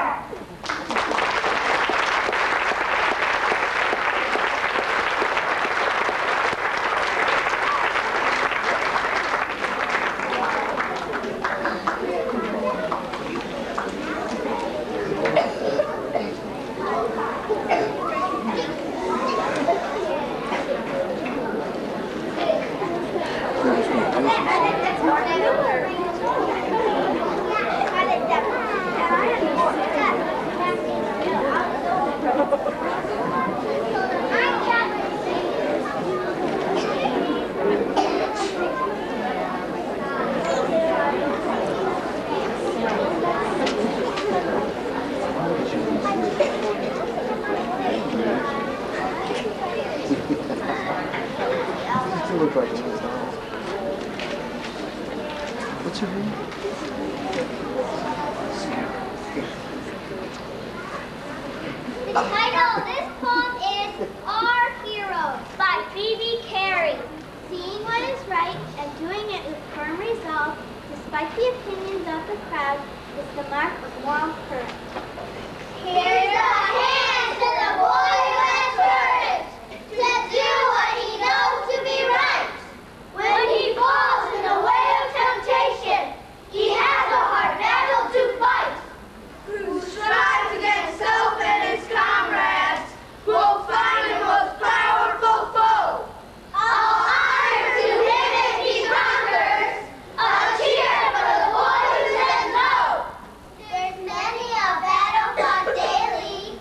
You look like Tina's doll. What's your name? The title of this poem is Our Heroes by Phoebe Carey. Seeing what is right and doing it with firm resolve, despite the opinions of the crowd, is the mark of moral courage. Here's a hand to the boy who has courage to do what he knows to be right. When he falls in the way of temptation, he has a hard battle to fight. Who strives against self and his comrades will find a most powerful foe. All honor to him if he conquers. A cheer for the boy who says no. There's many a battle fought daily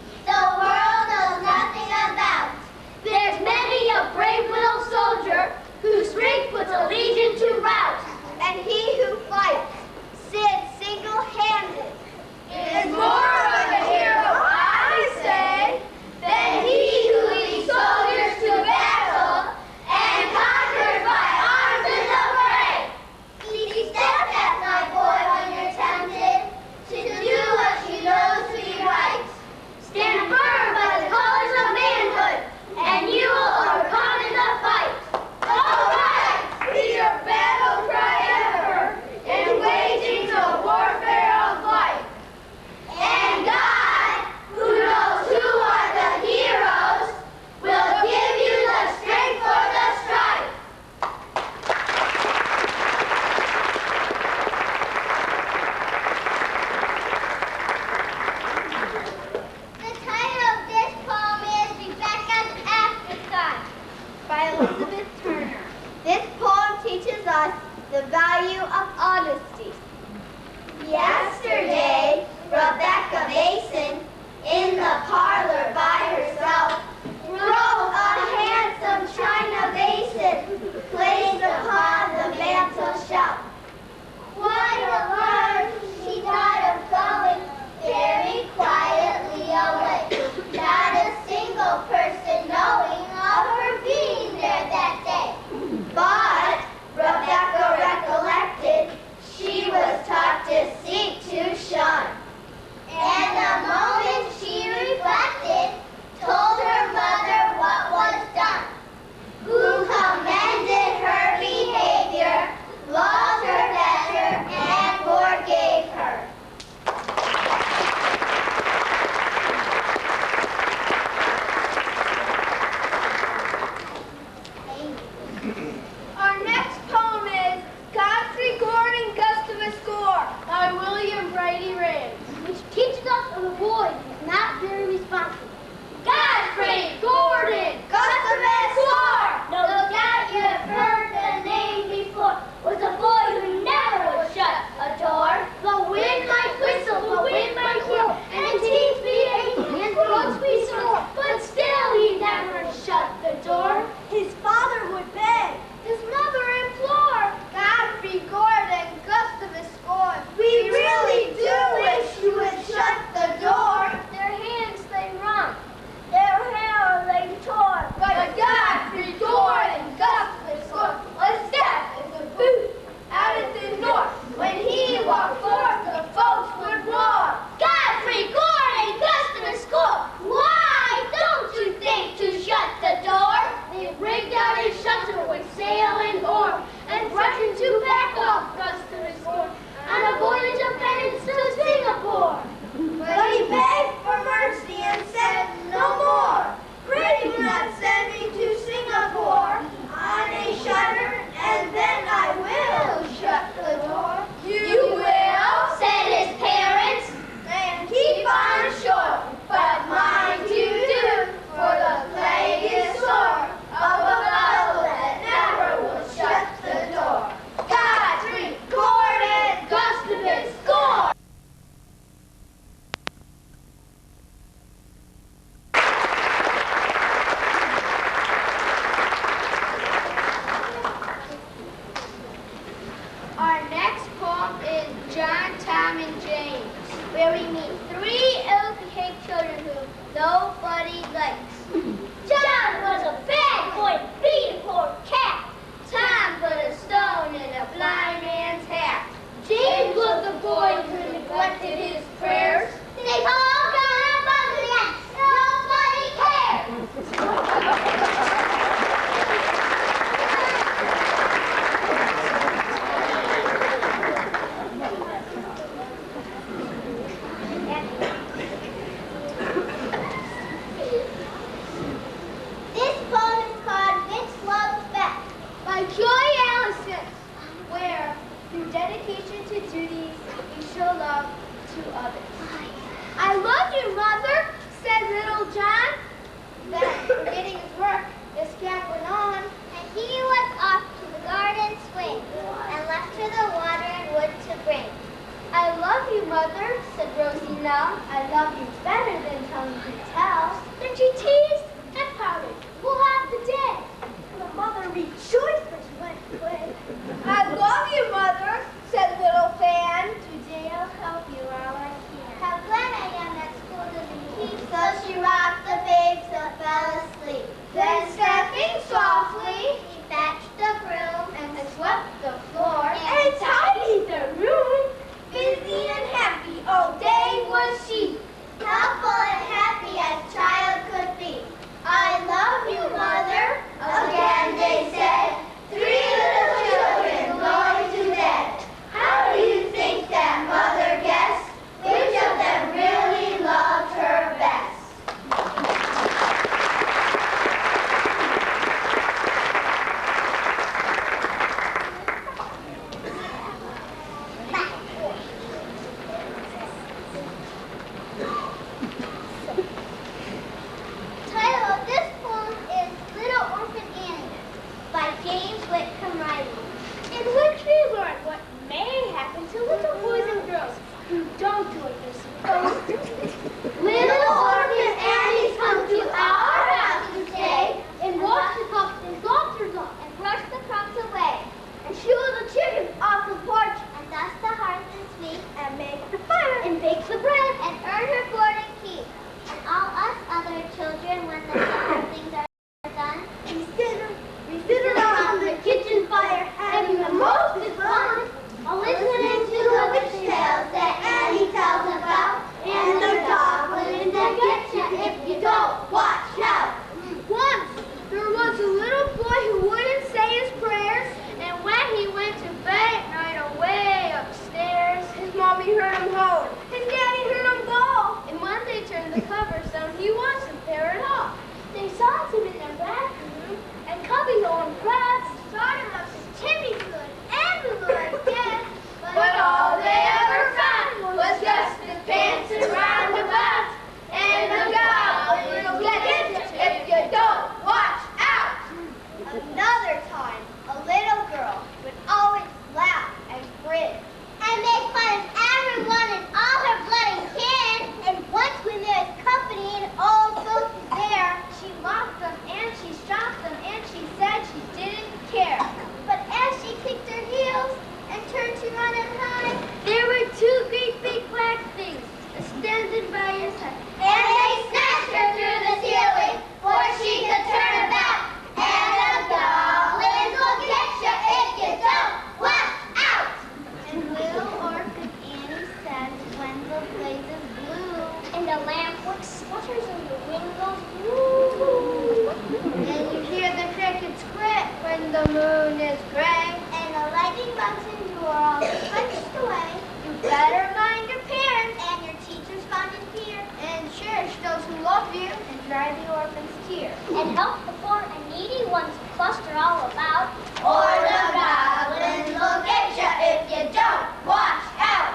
the moon is gray, and the lightning bugs endure all the punched away. You better mind your parents and your teachers fond and fear, and cherish those who love you, and dry the orphans' tear, And help the poor and needy ones who cluster all about. or the goblins will get you if you don't watch out.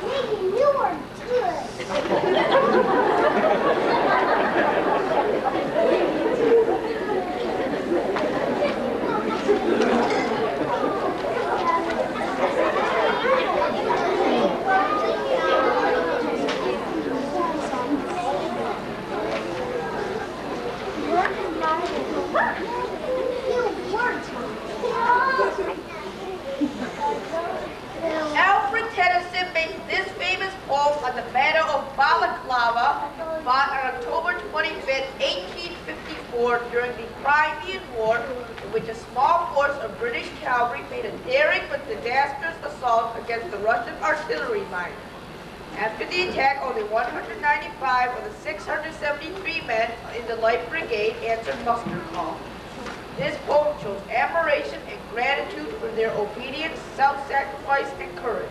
Megan, you are good. Alfred Tennyson based this famous poem on the Battle of Balaclava, fought on October 25th, 1854, during the Crimean War, in which a small force of British cavalry made a daring but disastrous assault against the Russian artillery line. After the attack, only 195 of the 673 men in the Light Brigade answered muster call. This poem shows admiration and gratitude for their obedience, self-sacrifice, and courage.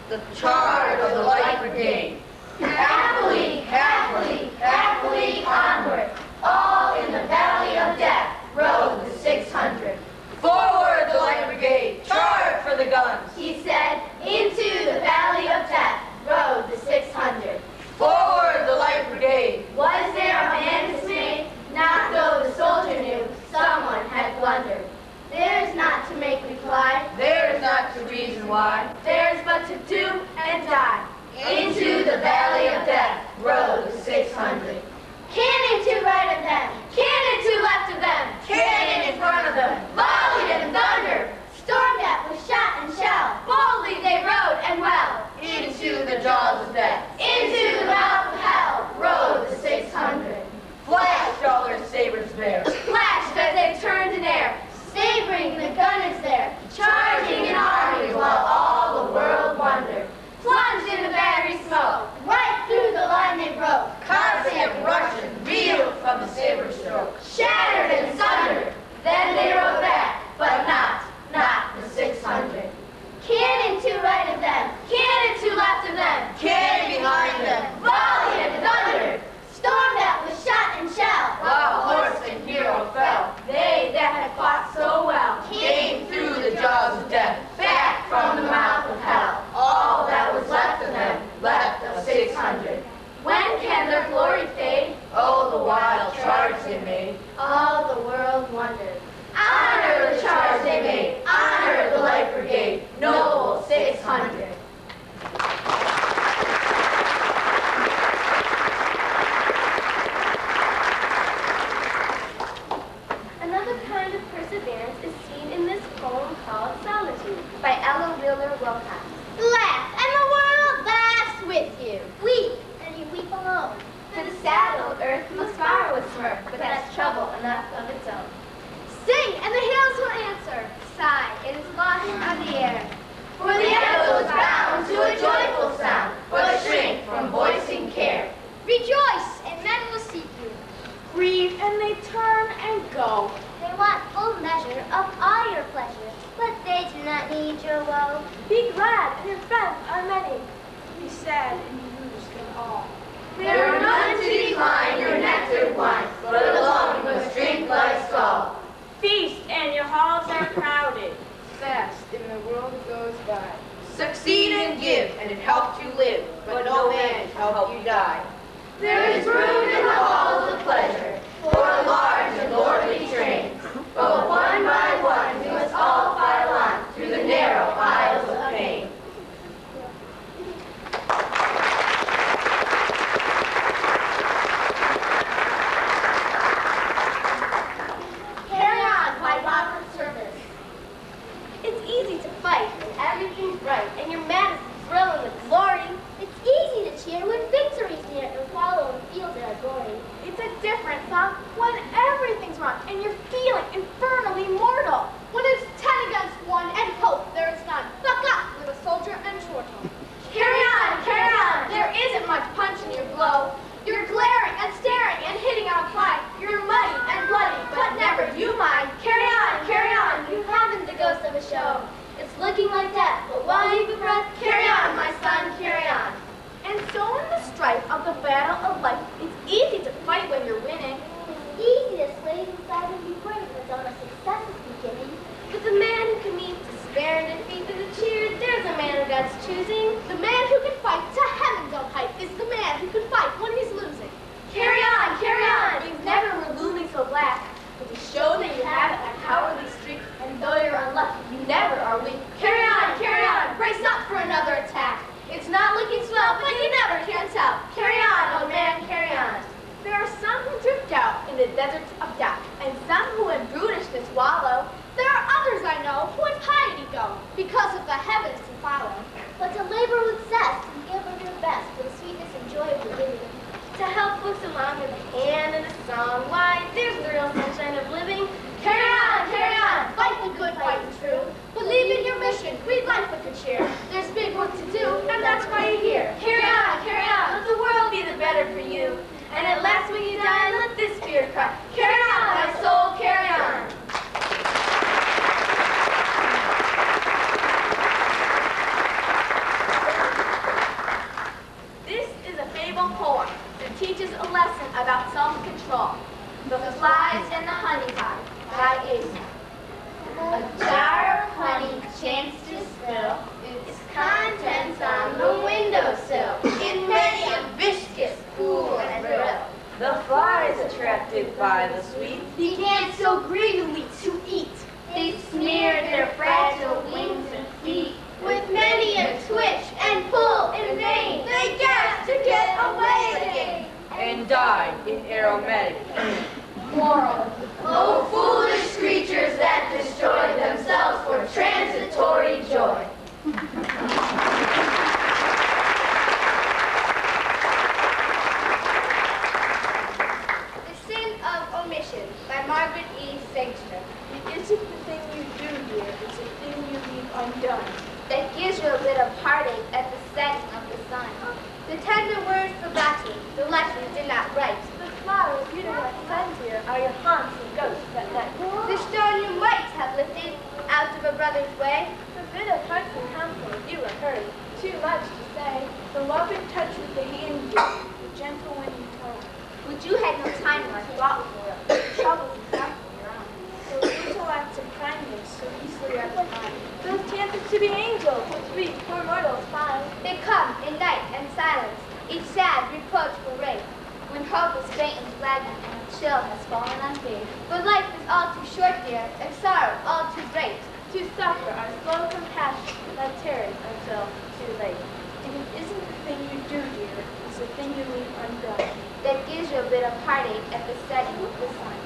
The charge of the Light Brigade. Happily, happily, happily onward, all in the valley of death, rode the 600. Forward, the Light Brigade, charge for the guns. He said, into the valley of death rode the 600. Forward, the Light Brigade. Was there a man dismayed? Not though the soldier knew someone had blundered. There is not to make reply, There is not to reason why. there is but to do and die. Into the valley of death, rode the 600. Cannon to right of them, cannon to left of them, Cannon in front of them, volleyed and thundered, stormed at with shot and shell. Boldly they rode and well, into the jaws of death, into the mouth of hell rode the 600. Flashed all their sabers bare, flashed as they turned in air, sabering the gunners there, charging in armies while all the world wondered. Plunged in the battery smoke, right through the line they broke, constant Russian reeled from the saber stroke, shattered and sundered. Then they rode back, but not the 600. Cannon to right of them, cannon to left of them, cannon behind them, volleyed and thundered, stormed at with shot and shell. while horse and hero fell, They that had fought so well came through the jaws of death, back from the mouth of hell. All that was left of them, left of 600. When can their glory fade? Oh, the wild charge they made, All the world wondered. honor the charge they made, honor the Light Brigade, noble 600. Another kind of perseverance is seen in this poem called Solitude by Ella Wheeler Wilcox. Laugh, and the world laughs with you. Weep, and you weep alone. For the saddle earth must borrow its mirth, but has trouble enough of its own. Sing, and the hills will answer. Sigh, it is lost on the air. For the echo is bound to a joyful sound, but shrink from voicing care. Rejoice, and men will seek you. Grieve, and they turn and go. They want full measure of all your pleasure, but they do not need your woe. Be glad, and your friends are many. Be sad, and you lose them all. There are none to decline your nectared wine, but alone you must drink life's gall. Feast, and your halls are crowded. Fast, and the world goes by. Succeed and give, and it helps you live, but no man shall help you die. There is room in the halls of pleasure for a large and lordly train, but one by one we must all file on through the narrow aisles of pain. Carry on, my Robert service. It's easy to fight when everything's right, and you're mad at the thrill and the glory. It's easy to cheer when victory's near and follow in different song when everything's wrong and you're feeling infernally mortal. When it's 10 against 1 and hope there is none. Buck up, little soldier, and short home. Carry on, there isn't much punch in your blow. You're glaring and staring and hitting out flying. You're muddy and bloody, but never you mind. Carry on, you haven't the ghost of a show. It's looking like death, but while you have breath, carry on, my son, carry on. And so in the strife of the battle of life, it's easy to fight when you're winning. It's easy to slave inside and be brave when all the success is beginning. But the man who can meet despair and defeat with a cheer, there's a man of God's choosing. The man who can fight to heaven's own height is the man who can fight when he's losing. Carry on, things never were looming so black. But to show that you haven't a cowardly streak, and though you're unlucky, you never are weak. Carry on, brace up for another attack. It's not looking swell, but you never can tell. Carry on, old man, carry on. There are some who drift out in the deserts of doubt, and some who in brutishness wallow. There are others I know who in piety go, because of the heavens to follow. But to labor with zest and give of your best for the sweetness and joy of the living. To help folks along with a hand and a song, why, there's the real sunshine of living. Carry on, fight the good fight and true. Believe in your mission, breathe life with good cheer. There's big work to do, and that's why you're here. Carry on, Let the world be the better for you. And at last when you die, let this spirit cry. carry on, my soul, carry on. This is a fable poem that teaches a lesson about self-control. The Flies in the Honey Pot by Aesop. A jar of honey chanced to spill its contents on the windowsill. In many a viscous pool and rill, The flies, attracted by the sweet, began so greedily to eat. They smeared their fragile wings and feet With many a twitch and pull in vain, they gasped to get away again. and died in aromatic. Moral. Oh, foolish creatures that destroy themselves for transitory joy. The Sin of Omission by Margaret E. Sagström. It isn't the thing you do, dear, it's the thing you leave undone. That gives you a bit of heartache at the setting of the sun. The tender words forgotten, the letters did not write. The flowers you do not send here are your haunts and ghosts at night. The stone you might have lifted out of a brother's way. The bit of heartful counsel you have heard, too much to say. The loving touch with the hand you give, the gentle winning tone. Which you had no time nor thought for, troubles and thoughts of your own. Those little acts of kindness so easily are defined. Those chances to be angels, which we poor mortals find. They come in night and silence, each sad, reproachful ray. When hope is faint and flagging, and a chill has fallen on faith. But life is all too short, dear, and sorrow all too great. To suffer our slow compassion that tarries until too late. And it isn't the thing you do, dear, it's the thing you leave undone. That gives you a bit of heartache at the setting of the sun.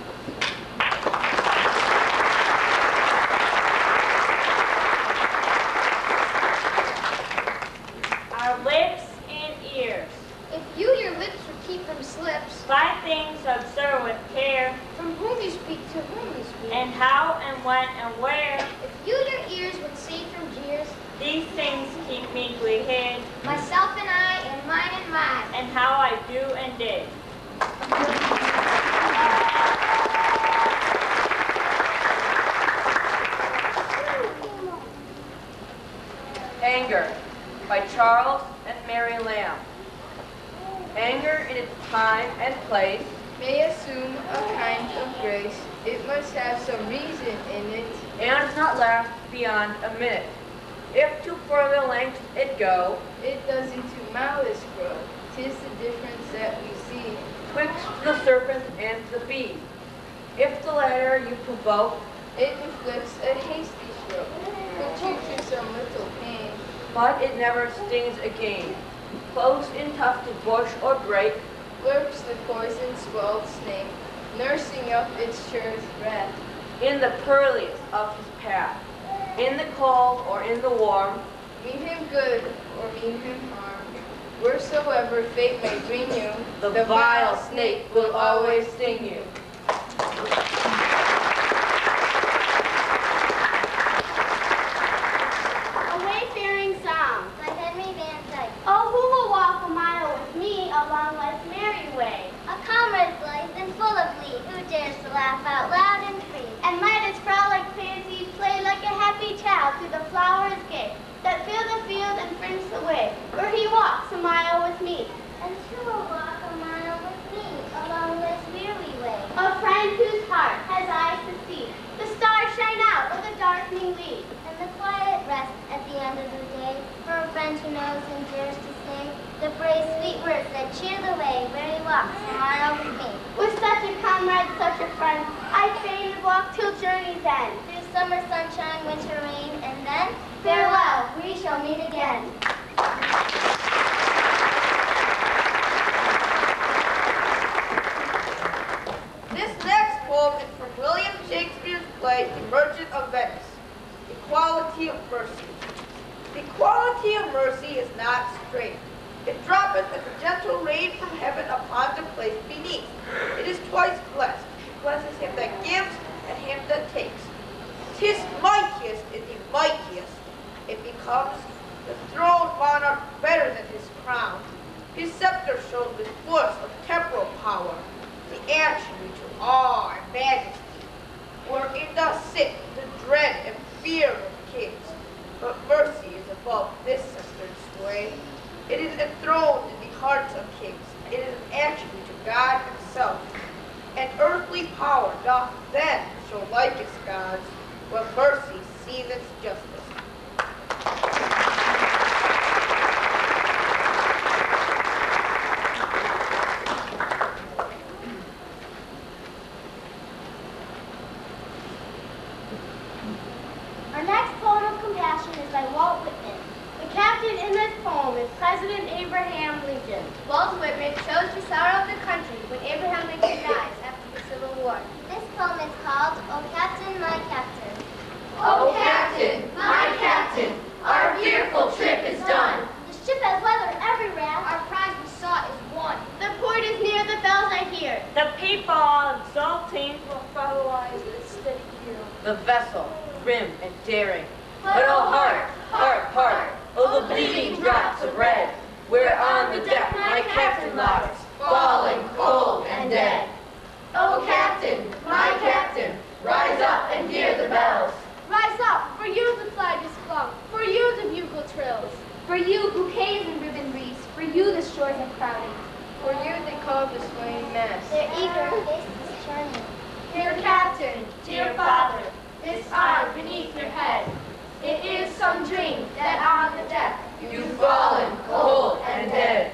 Our lips and ears. If you your lips would keep from slips, Five things observe with care, from whom you speak to whom you speak. and how and when and where. If you your ears would see from jeers, These things keep meekly hid, myself and I, and mine, and how I do and did. Anger by Charles and Mary Lamb. Anger in its time and place may assume a kind of grace. It must have some reason in it. and not last beyond a minute. If to further lengths it go, It does into malice grow. 'Tis the difference that we see. twixt the serpent and the bee. If the latter you provoke, It inflicts a hasty stroke, puts you to some little pain. but it never stings again. Close in tufted bush or brake, Lurks the poison-swelled snake, nursing up its surest breath. in the purliest of his path, in the cold or in the warm, Mean him good or mean him harm. Wheresoever fate may bring you, The vile snake will always sting you. A wayfaring song by Henry Van Dyke. Oh, who will walk a mile with me along life's merry way? A comrade's life and full of glee, who dares to laugh out loud and free, and let his frolic fancy play like a happy child through the flowers gay that fill the field and fringe the way, where he walks a mile with me. And who will walk a mile with me along life's weary way? A friend whose heart has eyes to see the stars shine out of the darkening leaves, and the quiet rest at the end of the day, for a friend who knows and dares to say the brave sweet words that cheer the way where he walks a mile with me. With such a comrade, such a friend, I fain would walk till journey's end, through summer sunshine, winter rain, and then farewell, we shall meet again. This next poem is from William Shakespeare's play, The Merchant of Venice. Equality of mercy. The quality of mercy is not straight. It droppeth as a gentle rain from heaven upon the place beneath. It is twice blessed. It blesses him that gives and him that takes. 'Tis mightiest in the mightiest. It becomes the throned monarch better than his crown. His scepter shows the force of temporal power, the attribute to awe and majesty, wherein doth sit the dread and fear of kings. But mercy is above this sceptred sway. It is enthroned in the hearts of kings. It is an attribute to God himself. And earthly power doth then show like its gods, when mercy sees its justice. Our next poem of compassion is by Walt Whitman. The captain in this poem is President Abraham Lincoln. Walt Whitman chose the sorrow of the country when Abraham Lincoln dies after the Civil War. This poem is called, O Captain, My Captain. Oh, Captain, my Captain, our fearful trip is done. The ship has weathered every raft. Our prize we sought is won. The port is near, the bells I hear. The people are exulting for fellow eyes with steady keel. The vessel, grim and daring. But oh heart, heart, heart, oh the bleeding drops of red, where on the deck my captain lies, falling cold and dead. Oh Captain, my Captain, rise up and hear the bells. Rise up, for you the flag is flung, for you the bugle trills, for you bouquets and ribbon wreaths, for you the shores are crowding, For you they call the swaying mast. their eager faces churning. Dear Captain, dear Father, this arm beneath your head. It is some dream that on the deck You've fallen cold and dead.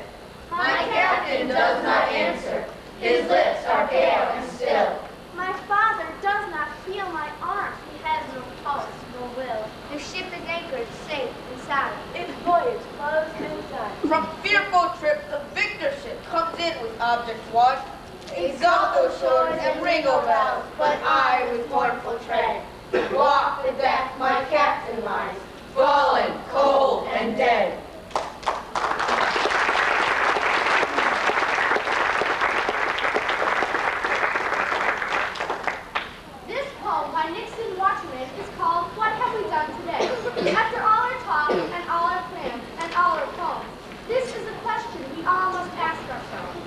My Captain does not answer. His lips are pale and still. My father does not feel my arm. He has no pulse, no will. The ship is anchored, safe and sound. Its voyage closed and done. From fearful trip, the victor ship comes in with object won. Exalt those shores and ring, O bells, but I with mournful tread walk the deck my captain lies. Fallen cold and dead. This poem by Nixon Watchman is called What Have We Done Today? After all our talk and all our plans and all our poems, this is a question we all must ask ourselves.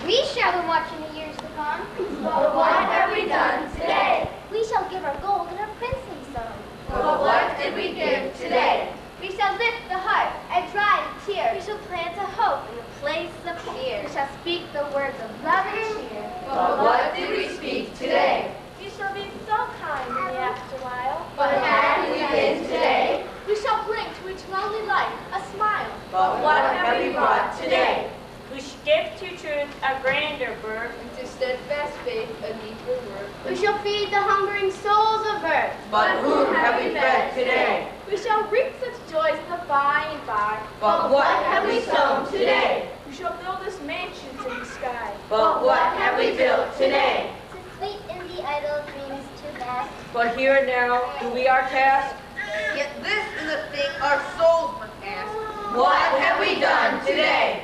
We shall be watching the years to come. But what have we done today? We shall give our gold and our princely song. But what did we give today? We shall lift the heart and dry the tear. We shall plant a hope in the place of fear. We shall speak the words of love and cheer. But what did we speak today? You shall be so kind in the afterwhile. But had we been today? We shall bring to each lonely life a smile. But what have we brought today? We should give to truth a grander birth. And to steadfast faith a deeper worth. We shall feed the hungering souls of earth. But whom have we fed today? We shall reap such joys in the by and by. But what have we sown today? We shall build us mansions in the sky. But what have we built today? To sleep in the idle dreams too vast. But here and now do we our task? Yet this is a thing our souls must ask. What have we done today?